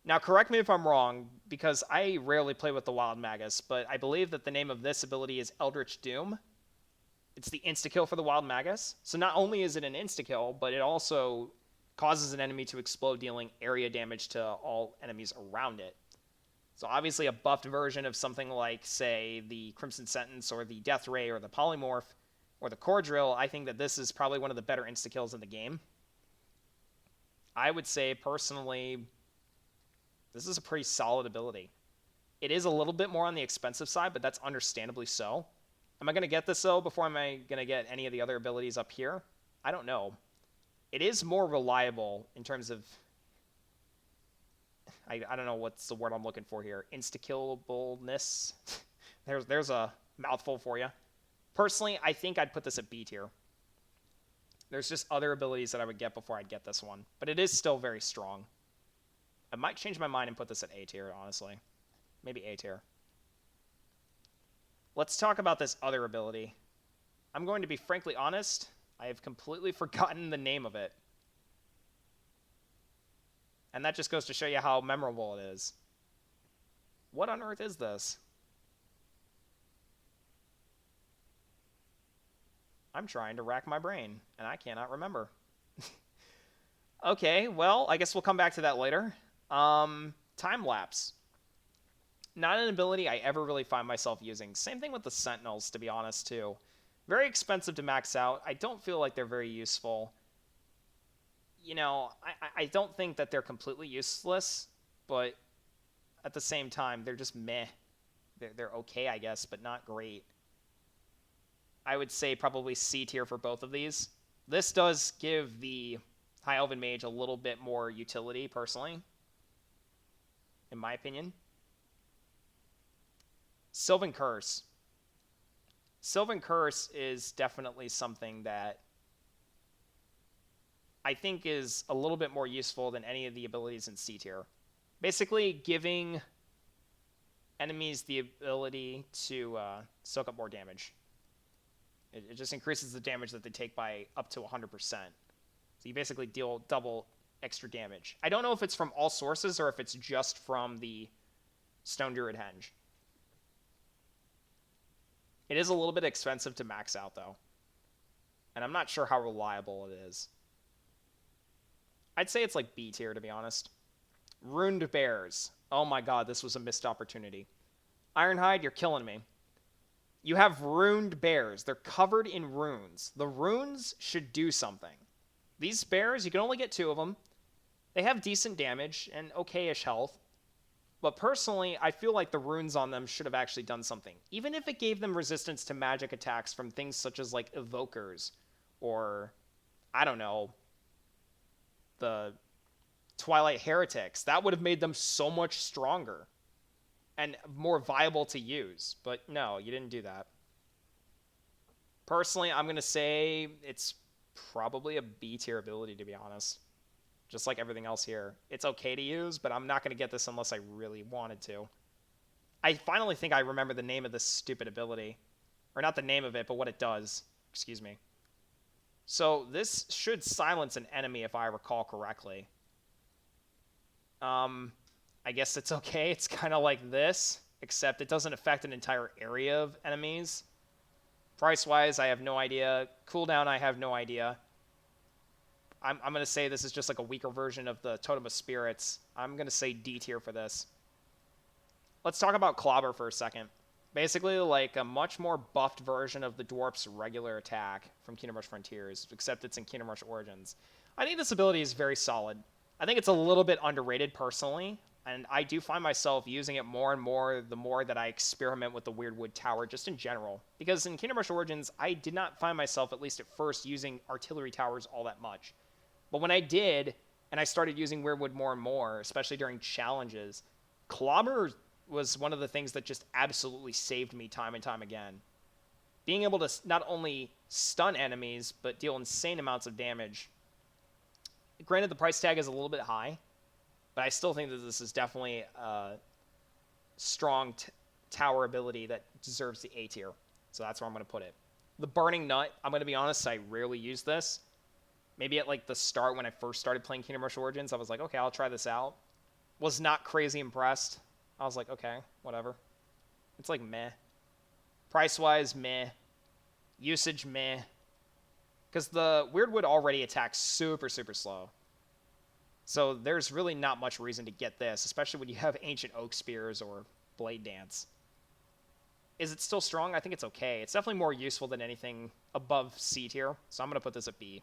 Now, correct me if I'm wrong, because I rarely play with the Wild Magus, but I believe that the name of this ability is Eldritch Doom. It's the insta-kill for the Wild Magus. So not only is it an insta-kill, but it also causes an enemy to explode, dealing area damage to all enemies around it. So obviously a buffed version of something like, say, the Crimson Sentence or the Death Ray or the Polymorph or the Core Drill. I think that this is probably one of the better insta-kills in the game. I would say, personally, this is a pretty solid ability. It is a little bit more on the expensive side, but that's understandably so. Am I going to get this, though, before am I going to get any of the other abilities up here? I don't know. It is more reliable in terms of, I don't know what's the word I'm looking for here. Insta-killableness. There's a mouthful for you. Personally, I think I'd put this at B tier. There's just other abilities that I would get before I'd get this one. But it is still very strong. I might change my mind and put this at A tier, honestly. Maybe A tier. Let's talk about this other ability. I'm going to be frankly honest. I have completely forgotten the name of it. And that just goes to show you how memorable it is. What on earth is this? I'm trying to rack my brain, and I cannot remember. Okay, well, I guess we'll come back to that later. Time Lapse. Not an ability I ever really find myself using. Same thing with the Sentinels, to be honest, too. Very expensive to max out. I don't feel like they're very useful. You know, I don't think that they're completely useless, but at the same time, they're just meh. They're okay, I guess, but not great. I would say probably C tier for both of these. This does give the High Elven Mage a little bit more utility, personally, in my opinion. Sylvan Curse. Sylvan Curse is definitely something that I think is a little bit more useful than any of the abilities in C tier. Basically, giving enemies the ability to soak up more damage. It just increases the damage that they take by up to 100%. So you basically deal double extra damage. I don't know if it's from all sources or if it's just from the Stone Druid Henge. It is a little bit expensive to max out, though. And I'm not sure how reliable it is. I'd say it's like B tier, to be honest. Runed Bears. Oh my god, this was a missed opportunity. Ironhide, you're killing me. You have Runed Bears. They're covered in runes. The runes should do something. These bears, you can only get 2 of them. They have decent damage and okay-ish health. But personally, I feel like the runes on them should have actually done something. Even if it gave them resistance to magic attacks from things such as, like, Evokers. Or, I don't know, the Twilight Heretics. That would have made them so much stronger and more viable to use. But no, you didn't do that. Personally, I'm going to say it's probably a B tier ability, to be honest. Just like everything else here. It's okay to use, but I'm not going to get this unless I really wanted to. I finally think I remember the name of this stupid ability. Or not the name of it, but what it does. Excuse me. So this should silence an enemy if I recall correctly. I guess it's okay. It's kind of like this, except it doesn't affect an entire area of enemies. Price-wise, I have no idea. Cooldown, I have no idea. I'm going to say this is just like a weaker version of the Totem of Spirits. I'm going to say D tier for this. Let's talk about Clobber for a second. Basically, like a much more buffed version of the Dwarf's regular attack from Kingdom Rush Frontiers, except it's in Kingdom Rush Origins. I think this ability is very solid. I think it's a little bit underrated personally, and I do find myself using it more and more the more that I experiment with the Weirwood Tower just in general. Because in Kingdom Rush Origins, I did not find myself, at least at first, using artillery towers all that much. But when I did, and I started using Weirwood more and more, especially during challenges, Clobber was one of the things that just absolutely saved me time and time again. Being able to not only stun enemies, but deal insane amounts of damage. Granted, the price tag is a little bit high, but I still think that this is definitely a strong tower ability that deserves the A tier. So that's where I'm going to put it. The Burning Nut, I'm going to be honest, I rarely use this. Maybe at like the start when I first started playing Kingdom Rush Origins, I was like, okay, I'll try this out. Was not crazy impressed. I was like, okay, whatever. It's like meh. Price-wise, meh. Usage, meh. Because the Weirwood already attacks super, super slow. So there's really not much reason to get this, especially when you have Ancient Oak Spears or Blade Dance. Is it still strong? I think it's okay. It's definitely more useful than anything above C tier, so I'm going to put this at B.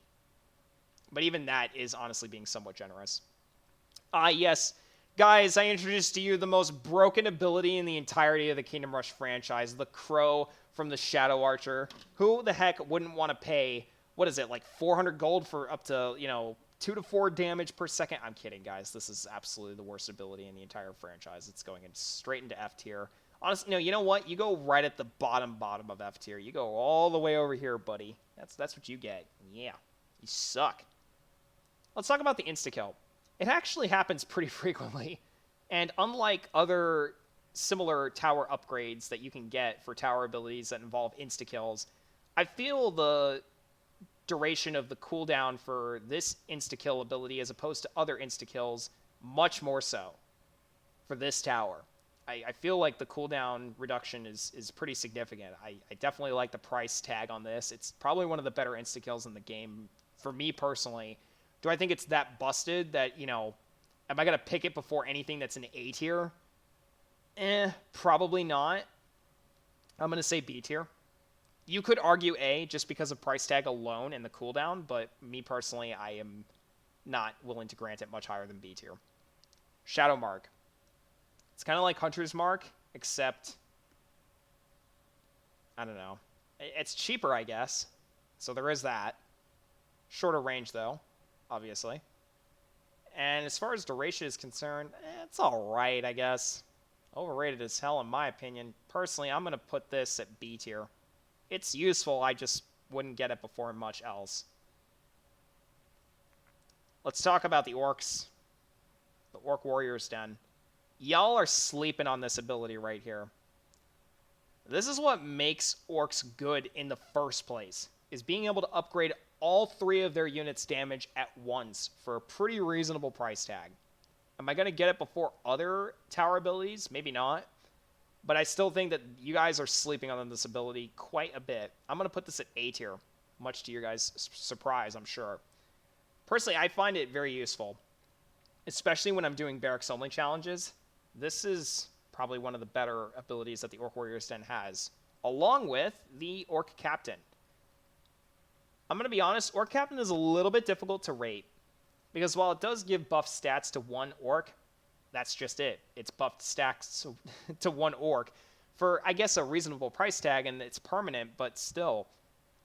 But even that is honestly being somewhat generous. Yes. Guys, I introduced to you the most broken ability in the entirety of the Kingdom Rush franchise, the Crow from the Shadow Archer. Who the heck wouldn't want to pay, what is it, like 400 gold for up to, 2 to 4 damage per second? I'm kidding, guys. This is absolutely the worst ability in the entire franchise. It's going straight into F tier. Honestly, no, you know what? You go right at the bottom of F tier. You go all the way over here, buddy. That's what you get. Yeah, you suck. Let's talk about the insta-kill. It actually happens pretty frequently, and unlike other similar tower upgrades that you can get for tower abilities that involve insta-kills, I feel the duration of the cooldown for this insta-kill ability as opposed to other insta-kills much more so for this tower. I feel like the cooldown reduction is pretty significant. I definitely like the price tag on this. It's probably one of the better insta-kills in the game for me personally. Do I think it's that busted that, am I going to pick it before anything that's an A tier? Probably not. I'm going to say B tier. You could argue A just because of price tag alone and the cooldown, but me personally, I am not willing to grant it much higher than B tier. Shadow Mark. It's kind of like Hunter's Mark, except, I don't know. It's cheaper, I guess. So there is that. Shorter range, though, obviously. And as far as duration is concerned, it's alright, I guess. Overrated as hell, in my opinion. Personally, I'm going to put this at B tier. It's useful, I just wouldn't get it before much else. Let's talk about the Orcs. The Orc Warrior's Den. Y'all are sleeping on this ability right here. This is what makes Orcs good in the first place, is being able to upgrade all 3 of their units' damage at once for a pretty reasonable price tag. Am I going to get it before other tower abilities? Maybe not. But I still think that you guys are sleeping on this ability quite a bit. I'm going to put this at A tier, much to your guys' surprise, I'm sure. Personally, I find it very useful, especially when I'm doing barracks-only challenges. This is probably one of the better abilities that the Orc Warrior's Den has, along with the Orc Captain. I'm going to be honest, Orc Captain is a little bit difficult to rate, because while it does give buff stats to one Orc, that's just it. It's buffed stacks to one Orc for, I guess, a reasonable price tag, and it's permanent, but still,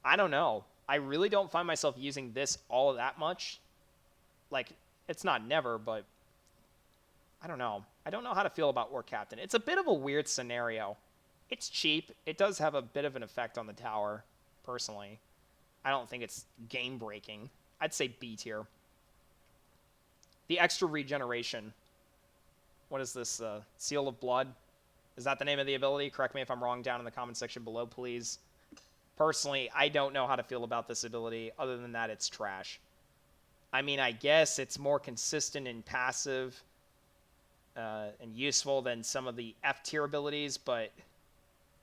I don't know. I really don't find myself using this all that much. Like, it's not never, but I don't know. I don't know how to feel about Orc Captain. It's a bit of a weird scenario. It's cheap. It does have a bit of an effect on the tower, personally. I don't think it's game-breaking. I'd say B tier. The extra regeneration. What is this? Seal of Blood? Is that the name of the ability? Correct me if I'm wrong down in the comment section below, please. Personally, I don't know how to feel about this ability. Other than that, it's trash. I mean, I guess it's more consistent and passive and useful than some of the F-tier abilities, but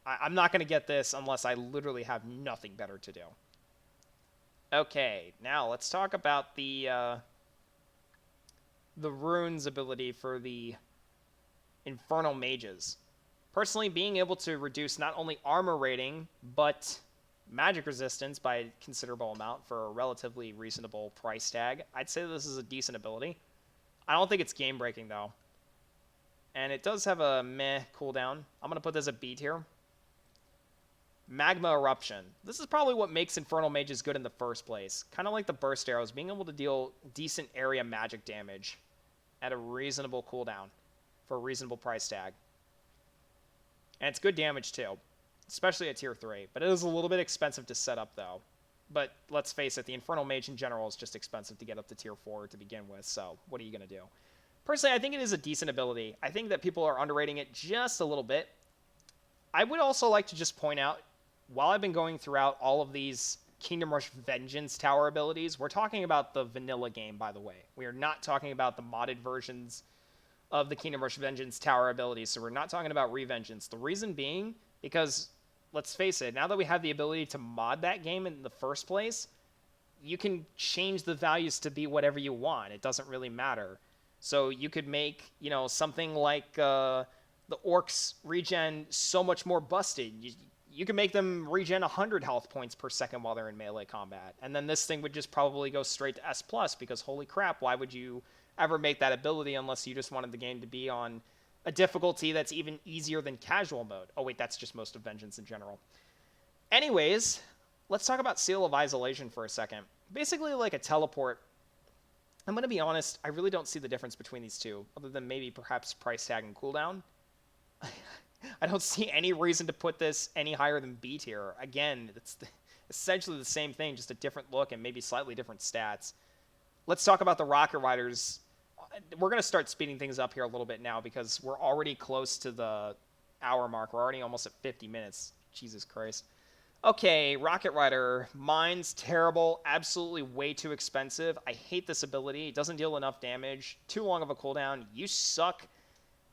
I'm not going to get this unless I literally have nothing better to do. Okay, now let's talk about the runes ability for the Infernal Mages. Personally, being able to reduce not only armor rating, but magic resistance by a considerable amount for a relatively reasonable price tag, I'd say this is a decent ability. I don't think it's game-breaking, though. And it does have a meh cooldown. I'm going to put this at B tier. Magma Eruption. This is probably what makes Infernal Mages good in the first place. Kind of like the Burst Arrows, being able to deal decent area magic damage at a reasonable cooldown for a reasonable price tag. And it's good damage too, especially at tier 3. But it is a little bit expensive to set up though. But let's face it, the Infernal Mage in general is just expensive to get up to tier 4 to begin with, so what are you going to do? Personally, I think it is a decent ability. I think that people are underrating it just a little bit. I would also like to just point out, while I've been going throughout all of these Kingdom Rush Vengeance tower abilities, we're talking about the vanilla game, by the way. We are not talking about the modded versions of the Kingdom Rush Vengeance tower abilities, so we're not talking about Revengeance. The reason being, because, let's face it, now that we have the ability to mod that game in the first place, you can change the values to be whatever you want. It doesn't really matter. So you could make, you know, something like the Orcs regen so much more busted. You can make them regen 100 health points per second while they're in melee combat. And then this thing would just probably go straight to S+, because holy crap, why would you ever make that ability unless you just wanted the game to be on a difficulty that's even easier than casual mode? Oh wait, that's just most of Vengeance in general. Anyways, let's talk about Seal of Isolation for a second. Basically like a teleport. I'm going to be honest, I really don't see the difference between these two, other than maybe perhaps price tag and cooldown. I don't see any reason to put this any higher than B tier. Again, it's essentially the same thing, just a different look and maybe slightly different stats. Let's talk about the Rocket Riders. We're going to start speeding things up here a little bit now because we're already close to the hour mark. We're already almost at 50 minutes. Jesus Christ. Okay, Rocket Rider. Mine's terrible. Absolutely way too expensive. I hate this ability. It doesn't deal enough damage. Too long of a cooldown. You suck.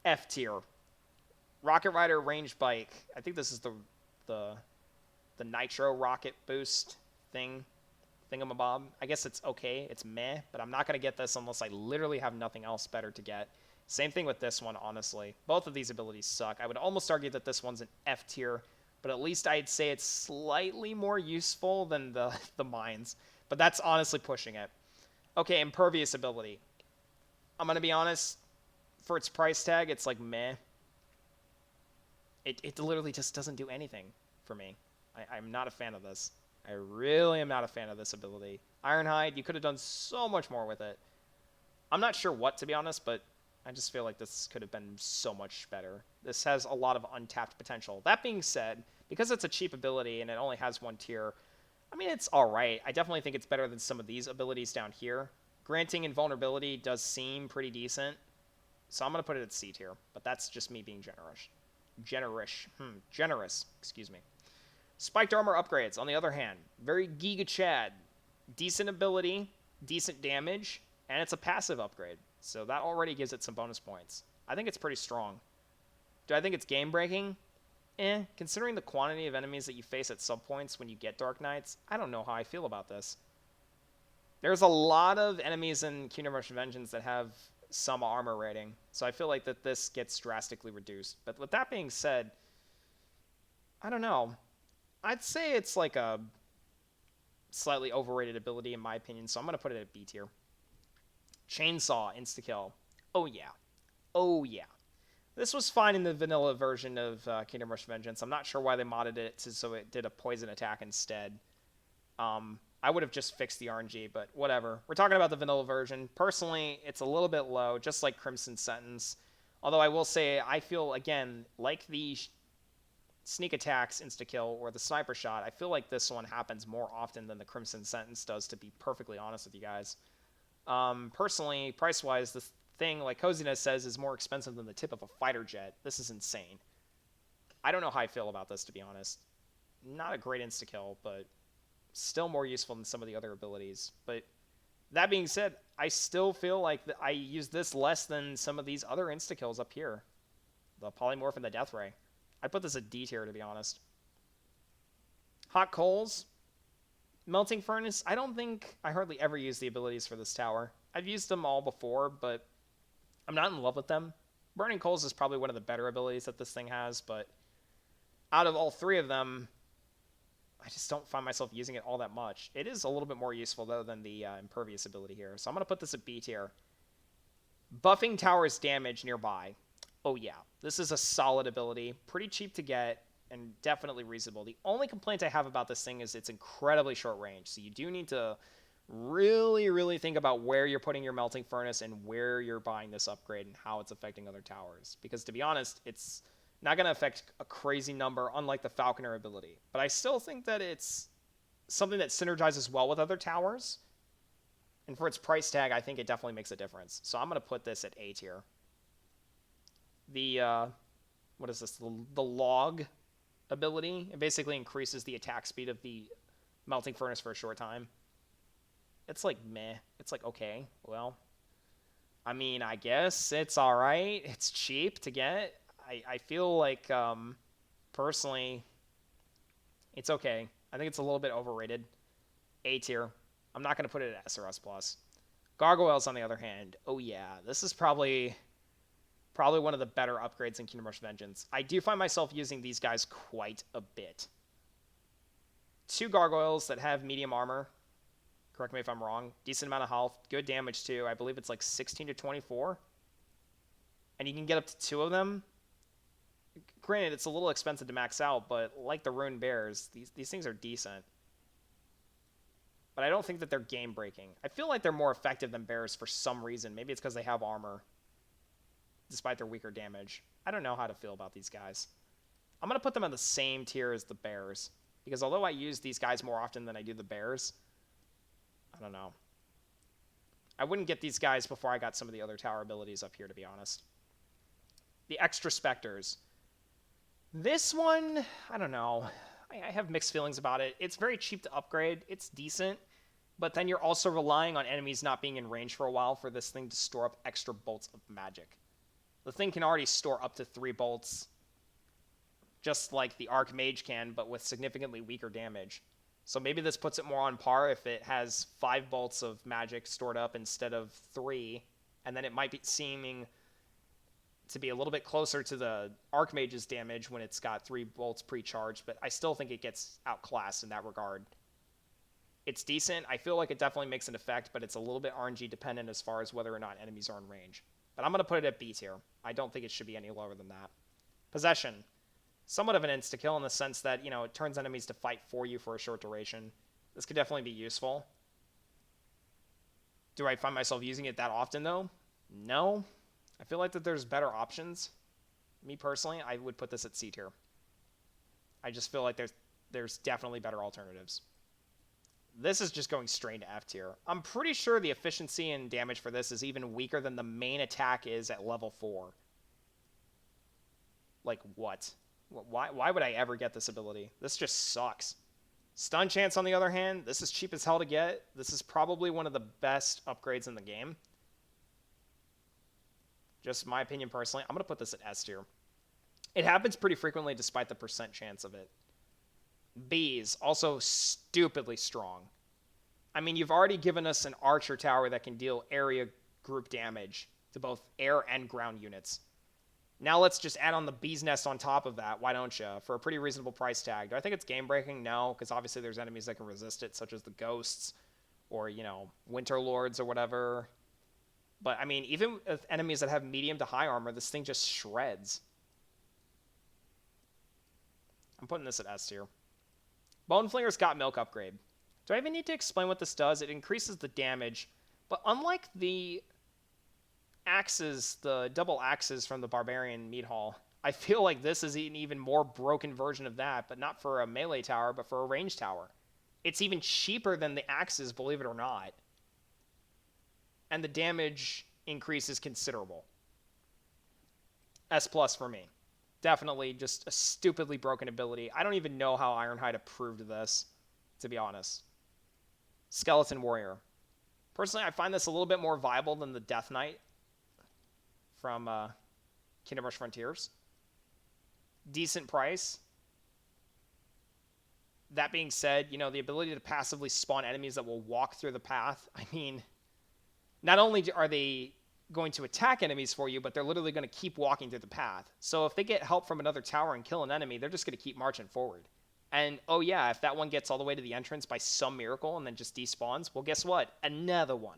F tier. Rocket Rider Range Bike. I think this is the Nitro Rocket Boost thingamabob. I guess it's okay. It's meh, but I'm not going to get this unless I literally have nothing else better to get. Same thing with this one, honestly. Both of these abilities suck. I would almost argue that this one's an F tier but at least I'd say it's slightly more useful than the mines. But that's honestly pushing it. Okay, impervious ability. I'm going to be honest, for its price tag, it's like meh. It literally just doesn't do anything for me. I'm not a fan of this. I really am not a fan of this ability. Ironhide, you could have done so much more with it. I'm not sure what, to be honest, but I just feel like this could have been so much better. This has a lot of untapped potential. That being said, because it's a cheap ability and it only has one tier, I mean, it's alright. I definitely think it's better than some of these abilities down here. Granting invulnerability does seem pretty decent, so I'm going to put it at C tier, but that's just me being generous. Generous, excuse me. Spiked armor upgrades, on the other hand, very Giga Chad. Decent ability, decent damage, and it's a passive upgrade, so that already gives it some bonus points. I think it's pretty strong. Do I think it's game-breaking? Considering the quantity of enemies that you face at subpoints when you get Dark Knights, I don't know how I feel about this. There's a lot of enemies in Kingdom Rush Vengeance that have some armor rating, so I feel like that this gets drastically reduced. But with that being said, I don't know. I'd say it's like a slightly overrated ability in my opinion, so I'm going to put it at B tier. Chainsaw insta-kill. Oh yeah. Oh yeah. This was fine in the vanilla version of Kingdom Rush Vengeance. I'm not sure why they modded it so it did a poison attack instead. I would have just fixed the RNG, but whatever. We're talking about the vanilla version. Personally, it's a little bit low, just like Crimson Sentence. Although I will say, I feel, again, like the sneak attacks insta-kill or the sniper shot, I feel like this one happens more often than the Crimson Sentence does, to be perfectly honest with you guys. Personally, price-wise, this thing, like Coziness says, is more expensive than the tip of a fighter jet. This is insane. I don't know how I feel about this, to be honest. Not a great insta-kill, but still more useful than some of the other abilities. But that being said, I still feel like I use this less than some of these other insta-kills up here. The Polymorph and the Death Ray. I'd put this at D tier, to be honest. Hot Coals. Melting Furnace. I don't think I hardly ever use the abilities for this tower. I've used them all before, but I'm not in love with them. Burning Coals is probably one of the better abilities that this thing has, but out of all three of them, I just don't find myself using it all that much. It is a little bit more useful, though, than the Impervious ability here. So I'm going to put this at B tier. Buffing Towers damage nearby. Oh, yeah. This is a solid ability. Pretty cheap to get, and definitely reasonable. The only complaint I have about this thing is it's incredibly short range. So you do need to really, really think about where you're putting your Melting Furnace and where you're buying this upgrade and how it's affecting other towers. Because, to be honest, it's not going to affect a crazy number, unlike the Falconer ability. But I still think that it's something that synergizes well with other towers. And for its price tag, I think it definitely makes a difference. So I'm going to put this at A tier. The, what is this? The Log ability. It basically increases the attack speed of the Melting Furnace for a short time. It's like meh. It's like, okay, well, I mean, I guess it's alright. It's cheap to get. I feel like, personally, it's okay. I think it's a little bit overrated. A tier. I'm not going to put it at S or S+. Gargoyles, on the other hand, oh yeah, this is probably one of the better upgrades in Kingdom Rush Vengeance. I do find myself using these guys quite a bit. 2 Gargoyles that have medium armor. Correct me if I'm wrong. Decent amount of health. Good damage, too. I believe it's like 16 to 24. And you can get up to 2 of them. Granted, it's a little expensive to max out, but like the Rune Bears, these things are decent. But I don't think that they're game-breaking. I feel like they're more effective than Bears for some reason. Maybe it's because they have armor, despite their weaker damage. I don't know how to feel about these guys. I'm going to put them on the same tier as the Bears, because although I use these guys more often than I do the Bears, I don't know. I wouldn't get these guys before I got some of the other tower abilities up here, to be honest. The extra Specters. This one, I don't know. I have mixed feelings about it. It's very cheap to upgrade. It's decent. But then you're also relying on enemies not being in range for a while for this thing to store up extra bolts of magic. The thing can already store up to 3 bolts, just like the Archmage can, but with significantly weaker damage. So maybe this puts it more on par if it has 5 bolts of magic stored up instead of 3, and then it might be seeming to be a little bit closer to the Archmage's damage when it's got 3 bolts pre-charged, but I still think it gets outclassed in that regard. It's decent. I feel like it definitely makes an effect, but it's a little bit RNG dependent as far as whether or not enemies are in range. But I'm going to put it at B tier. I don't think it should be any lower than that. Possession. Somewhat of an insta-kill in the sense that, it turns enemies to fight for you for a short duration. This could definitely be useful. Do I find myself using it that often, though? No. I feel like that there's better options. Me, personally, I would put this at C tier. I just feel like there's definitely better alternatives. This is just going straight to F tier. I'm pretty sure the efficiency and damage for this is even weaker than the main attack is at level 4. Like, what? Why would I ever get this ability? This just sucks. Stun chance, on the other hand, this is cheap as hell to get. This is probably one of the best upgrades in the game. Just my opinion personally. I'm going to put this at S tier. It happens pretty frequently despite the percent chance of it. Bees, also stupidly strong. I mean, you've already given us an archer tower that can deal area group damage to both air and ground units. Now let's just add on the bee's nest on top of that, why don't you? For a pretty reasonable price tag. Do I think it's game-breaking? No, because obviously there's enemies that can resist it, such as the ghosts, or, winter lords or whatever. But, I mean, even with enemies that have medium to high armor, this thing just shreds. I'm putting this at S tier. Bone Flinger's got milk upgrade. Do I even need to explain what this does? It increases the damage, but unlike the axes, the double axes from the Barbarian Meat Hall, I feel like this is an even more broken version of that, but not for a melee tower, but for a range tower. It's even cheaper than the axes, believe it or not. And the damage increase is considerable. S+ for me. Definitely just a stupidly broken ability. I don't even know how Ironhide approved this, to be honest. Skeleton Warrior. Personally, I find this a little bit more viable than the Death Knight from Kingdom Rush Frontiers. Decent price. That being said, the ability to passively spawn enemies that will walk through the path. I mean, not only are they going to attack enemies for you, but they're literally going to keep walking through the path. So if they get help from another tower and kill an enemy, they're just going to keep marching forward. And, oh yeah, if that one gets all the way to the entrance by some miracle and then just despawns, well, guess what? Another one.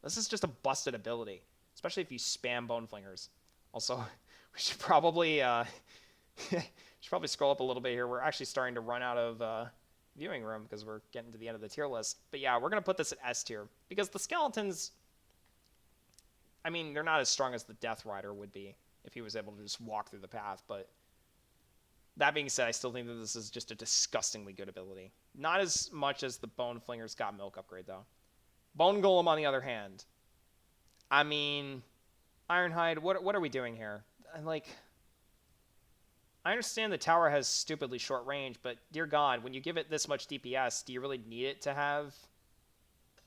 This is just a busted ability, especially if you spam Bone Flingers. Also, we should probably scroll up a little bit here. We're actually starting to run out of viewing room because we're getting to the end of the tier list. But yeah, we're going to put this at S tier because the skeletons, I mean, they're not as strong as the Death Rider would be if he was able to just walk through the path. But that being said, I still think that this is just a disgustingly good ability. Not as much as the Bone Flinger's Got Milk upgrade, though. Bone Golem, on the other hand. I mean, Ironhide, what are we doing here? I understand the tower has stupidly short range, but dear God, when you give it this much DPS, do you really need it to have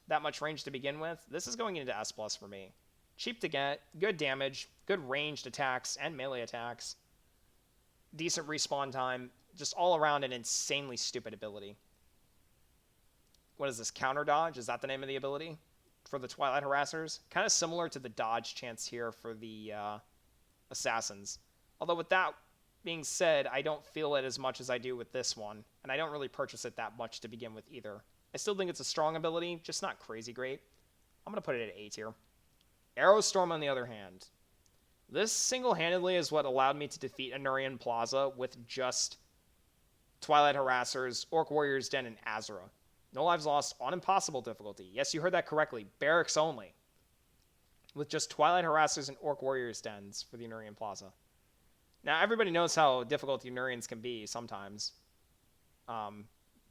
that much range to begin with? This is going into S+ for me. Cheap to get, good damage, good ranged attacks and melee attacks, decent respawn time, just all around an insanely stupid ability. What is this, counter dodge? Is that the name of the ability for the Twilight Harassers? Kind of similar to the dodge chance here for the assassins. Although with that being said, I don't feel it as much as I do with this one, and I don't really purchase it that much to begin with either. I still think it's a strong ability, just not crazy great. I'm going to put it at A tier. Arrowstorm, on the other hand. This single-handedly is what allowed me to defeat Anurian Plaza with just Twilight Harassers, Orc Warrior's Den, and Azra. No lives lost on impossible difficulty. Yes, you heard that correctly. Barracks only. With just Twilight Harassers and Orc Warrior's Dens for the Anurian Plaza. Now, everybody knows how difficult the Anurians can be sometimes.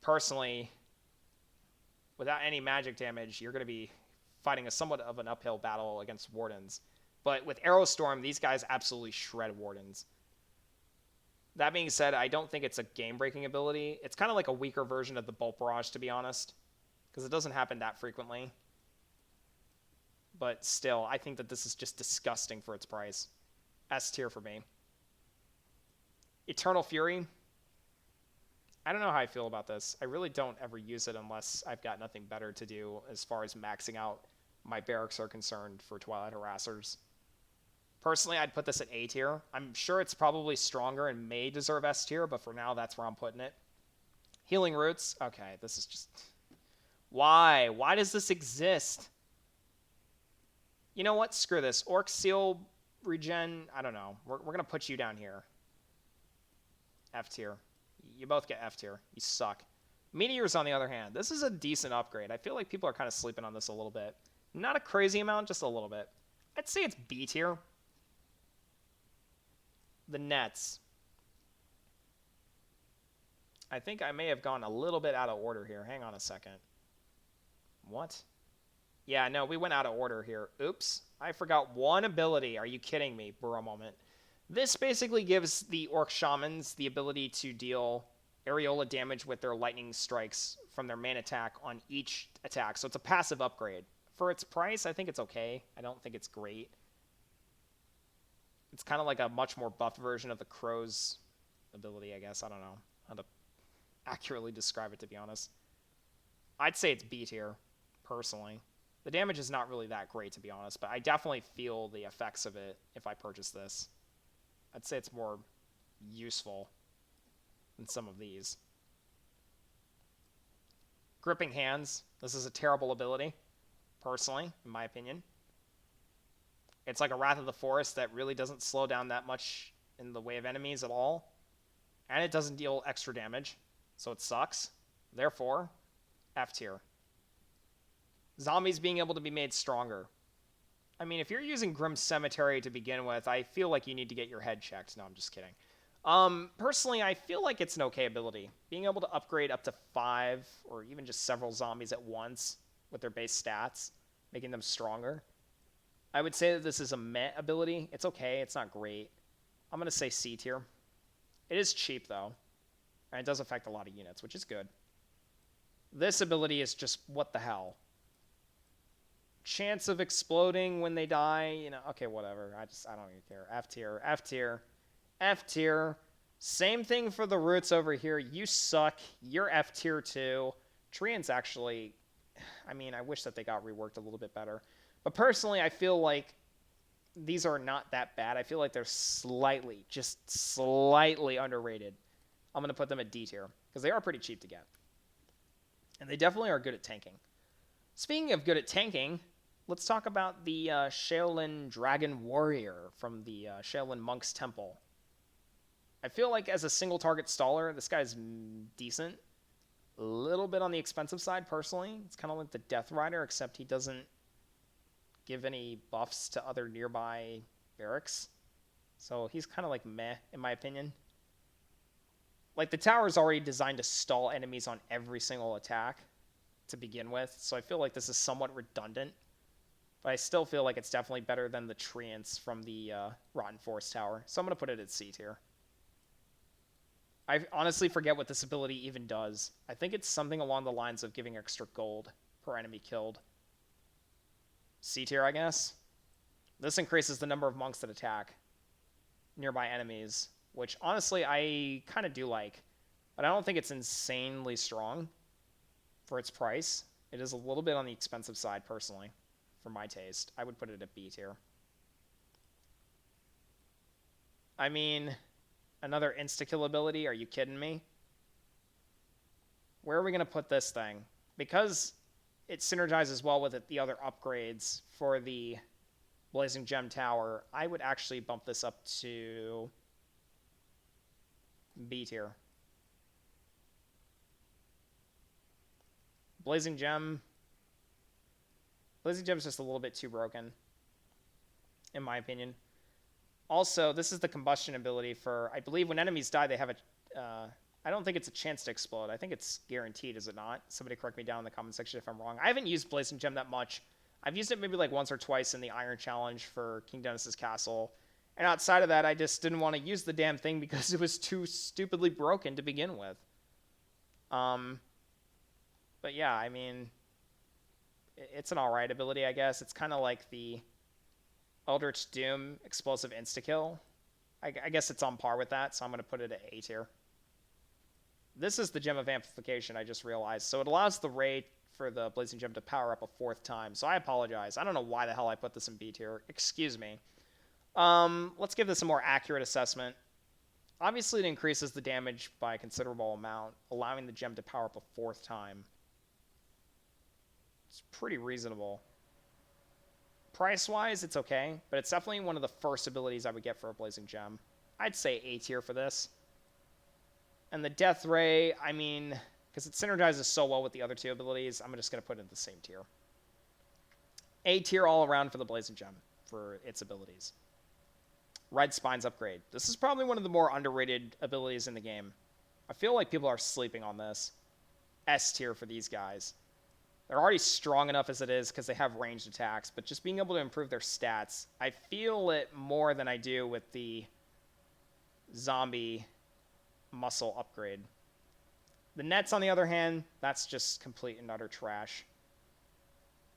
Personally, without any magic damage, you're going to be fighting a somewhat of an uphill battle against Wardens. But with Arrowstorm, these guys absolutely shred Wardens. That being said, I don't think it's a game-breaking ability. It's kind of like a weaker version of the Bolt Barrage, to be honest, because it doesn't happen that frequently. But still, I think that this is just disgusting for its price. S tier for me. Eternal Fury. I don't know how I feel about this. I really don't ever use it unless I've got nothing better to do as far as maxing out my barracks are concerned for Twilight Harassers. Personally, I'd put this at A tier. I'm sure it's probably stronger and may deserve S tier, but for now, that's where I'm putting it. Healing Roots. Okay, this is just... Why? Why does this exist? You know what? Screw this. Orc Seal regen. I don't know. We're going to put you down here. F tier. You both get F tier. You suck. Meteors, on the other hand. This is a decent upgrade. I feel like people are kind of sleeping on this a little bit. Not a crazy amount, just a little bit. I'd say it's B tier. The Nets. I think I may have gone a little bit out of order here. Hang on a second. What? Yeah, no, we went out of order here. Oops. I forgot one ability. Are you kidding me for a moment? This basically gives the Orc Shamans the ability to deal areola damage with their lightning strikes from their main attack on each attack. So it's a passive upgrade. For its price, I think it's okay. I don't think it's great. It's kind of like a much more buffed version of the Crow's ability, I guess. I don't know how to accurately describe it, to be honest. I'd say it's B tier, personally. The damage is not really that great, to be honest, but I definitely feel the effects of it if I purchase this. I'd say it's more useful than some of these. Gripping Hands. This is a terrible ability, personally, in my opinion. It's like a Wrath of the Forest that really doesn't slow down that much in the way of enemies at all. And it doesn't deal extra damage, so it sucks. Therefore, F tier. Zombies being able to be made stronger. I mean, if you're using Grim Cemetery to begin with, I feel like you need to get your head checked. No, I'm just kidding. Personally, I feel like it's an okay ability. Being able to upgrade up to 5 or even just several zombies at once with their base stats, making them stronger. I would say that this is a meh ability. It's okay. It's not great. I'm going to say C tier. It is cheap, though. And it does affect a lot of units, which is good. This ability is just, what the hell? Chance of exploding when they die, you know, okay, whatever. I don't even care. F tier, F tier, F tier. Same thing for the roots over here. You suck. You're F tier too. Treants actually, I mean, I wish that they got reworked a little bit better. But personally, I feel like these are not that bad. I feel like they're slightly, just slightly underrated. I'm going to put them at D tier because they are pretty cheap to get. And they definitely are good at tanking. Speaking of good at tanking, let's talk about the Shaolin Dragon Warrior from the Shaolin Monk's Temple. I feel like as a single target staller, this guy's decent. A little bit on the expensive side, personally. It's kind of like the Death Rider, except he doesn't give any buffs to other nearby barracks. So he's kind of like meh, in my opinion. Like, the tower is already designed to stall enemies on every single attack to begin with, so I feel like this is somewhat redundant. But I still feel like it's definitely better than the Treants from the Rotten Forest Tower. So I'm going to put it at C tier. I honestly forget what this ability even does. I think it's something along the lines of giving extra gold per enemy killed. C tier, I guess. This increases the number of monks that attack nearby enemies, which honestly I kind of do like. But I don't think it's insanely strong for its price. It is a little bit on the expensive side, personally, for my taste. I would put it at B tier. I mean, another insta-kill ability? Are you kidding me? Where are we going to put this thing? Because it synergizes well with the other upgrades for the Blazing Gem Tower, I would actually bump this up to B tier. Blazing Gem is just a little bit too broken, in my opinion. Also, this is the combustion ability for, I believe when enemies die, they have a, I don't think it's a chance to explode. I think it's guaranteed, is it not? Somebody correct me down in the comment section if I'm wrong. I haven't used Blazing Gem that much. I've used it maybe like once or twice in the Iron Challenge for King Dennis's Castle. And outside of that, I just didn't want to use the damn thing because it was too stupidly broken to begin with. But yeah, I mean, it's an alright ability, I guess. It's kind of like the Eldritch Doom explosive insta-kill. I guess it's on par with that, so I'm going to put it at A tier. This is the Gem of Amplification, I just realized. So it allows the raid for the Blazing Gem to power up a 4th time. So I apologize. I don't know why the hell I put this in B tier. Excuse me. Let's give this a more accurate assessment. Obviously, it increases the damage by a considerable amount, allowing the gem to power up a 4th time. It's pretty reasonable. Price-wise, it's okay, but it's definitely one of the first abilities I would get for a Blazing Gem. I'd say A tier for this. And the Death Ray, I mean, because it synergizes so well with the other 2 abilities, I'm just going to put it in the same tier. A tier all around for the Blazing Gem for its abilities. Red Spine's upgrade. This is probably one of the more underrated abilities in the game. I feel like people are sleeping on this. S tier for these guys. They're already strong enough as it is because they have ranged attacks, but just being able to improve their stats, I feel it more than I do with the zombie muscle upgrade. The nets, on the other hand, that's just complete and utter trash.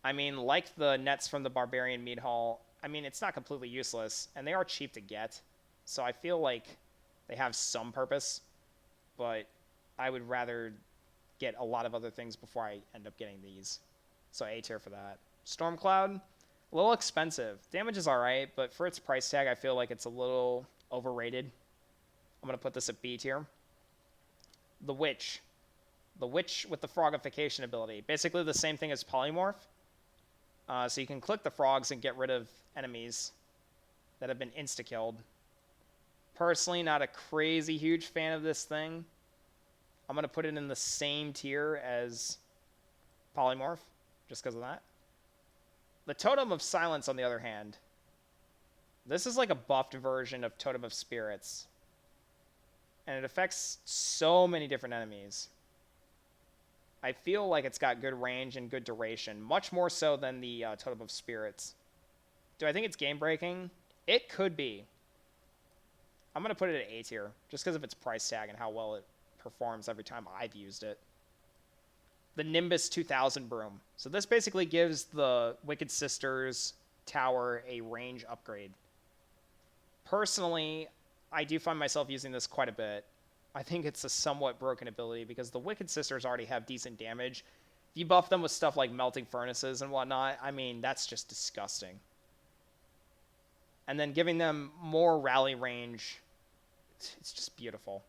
I mean, like the nets from the Barbarian Meat Hall, I mean, it's not completely useless, and they are cheap to get, so I feel like they have some purpose, but I would rather get a lot of other things before I end up getting these. So A tier for that. Stormcloud, a little expensive. Damage is alright, but for its price tag, I feel like it's a little overrated. I'm going to put this at B tier. The Witch. The Witch with the Frogification ability. Basically the same thing as Polymorph. So you can click the frogs and get rid of enemies that have been insta-killed. Personally, not a crazy huge fan of this thing. I'm going to put it in the same tier as Polymorph, just because of that. The Totem of Silence, on the other hand, this is like a buffed version of Totem of Spirits. And it affects so many different enemies. I feel like it's got good range and good duration, much more so than the Totem of Spirits. Do I think it's game-breaking? It could be. I'm going to put it at A tier, just because of its price tag and how well it performs every time I've used it. The Nimbus 2000 Broom. So this basically gives the Wicked Sisters tower a range upgrade. Personally, I do find myself using this quite a bit. I think it's a somewhat broken ability because the Wicked Sisters already have decent damage. If you buff them with stuff like Melting Furnaces and whatnot, I mean, that's just disgusting. And then giving them more rally range, it's just beautiful.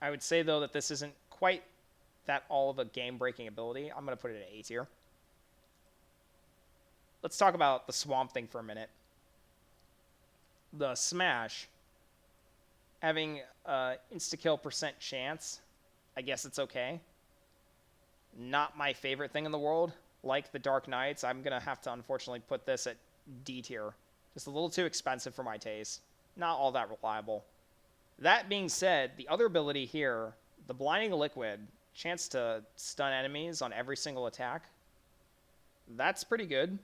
I would say, though, that this isn't quite that all of a game-breaking ability. I'm going to put it at A tier. Let's talk about the Swamp Thing for a minute. The Smash, having insta-kill % chance, I guess it's okay. Not my favorite thing in the world. Like the Dark Knights, I'm going to have to unfortunately put this at D tier. Just a little too expensive for my taste. Not all that reliable. That being said, the other ability here, the Blinding Liquid, chance to stun enemies on every single attack, that's pretty good,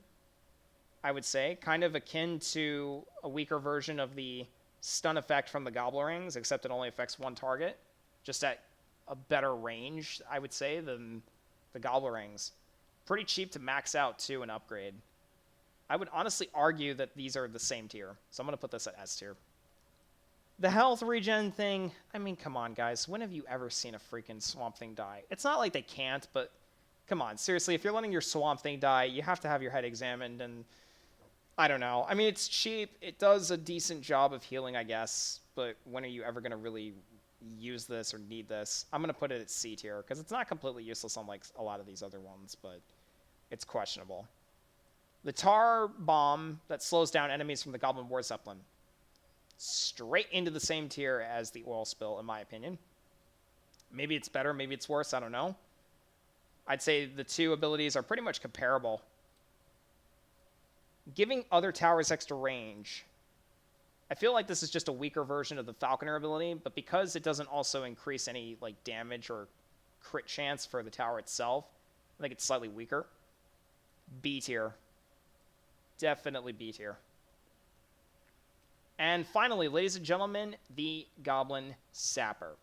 I would say. Kind of akin to a weaker version of the stun effect from the Gobble Rings, except it only affects one target. Just at a better range, I would say, than the Gobble Rings. Pretty cheap to max out, too, and upgrade. I would honestly argue that these are the same tier, so I'm going to put this at S tier. The health regen thing, I mean, come on, guys. When have you ever seen a freaking Swamp Thing die? It's not like they can't, but come on. Seriously, if you're letting your Swamp Thing die, you have to have your head examined, and I don't know. I mean, it's cheap. It does a decent job of healing, I guess, but when are you ever going to really use this or need this? I'm going to put it at C tier, because it's not completely useless unlike a lot of these other ones, but it's questionable. The Tar Bomb that slows down enemies from the Goblin War Zeppelin. Straight into the same tier as the Oil Spill, in my opinion. Maybe it's better, maybe it's worse, I don't know. I'd say the two abilities are pretty much comparable. Giving other towers extra range. I feel like this is just a weaker version of the Falconer ability, but because it doesn't also increase any like damage or crit chance for the tower itself, I think it's slightly weaker. B tier. Definitely B tier. And finally, ladies and gentlemen, the Goblin Sapper.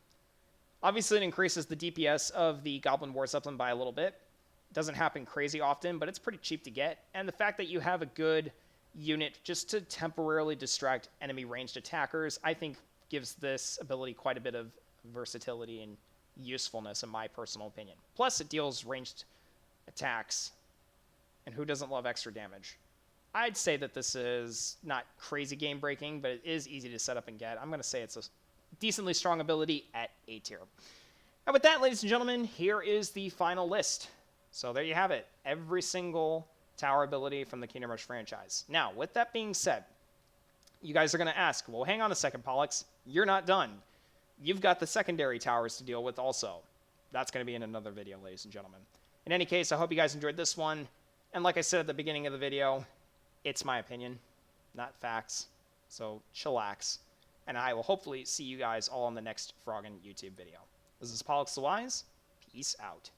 Obviously, it increases the DPS of the Goblin War Zeppelin by a little bit. It doesn't happen crazy often, but it's pretty cheap to get. And the fact that you have a good unit just to temporarily distract enemy ranged attackers, I think gives this ability quite a bit of versatility and usefulness, in my personal opinion. Plus, it deals ranged attacks. And who doesn't love extra damage? I'd say that this is not crazy game breaking, but it is easy to set up and get. I'm going to say it's a decently strong ability at A tier. And with that, ladies and gentlemen, here is the final list. So there you have it. Every single tower ability from the Kingdom Rush franchise. Now, with that being said, you guys are going to ask, well, hang on a second, Pollux. You're not done. You've got the secondary towers to deal with also. That's going to be in another video, ladies and gentlemen. In any case, I hope you guys enjoyed this one. And like I said at the beginning of the video, it's my opinion, not facts. So chillax. And I will hopefully see you guys all in the next Froggen YouTube video. This is Pollux the Wise. Peace out.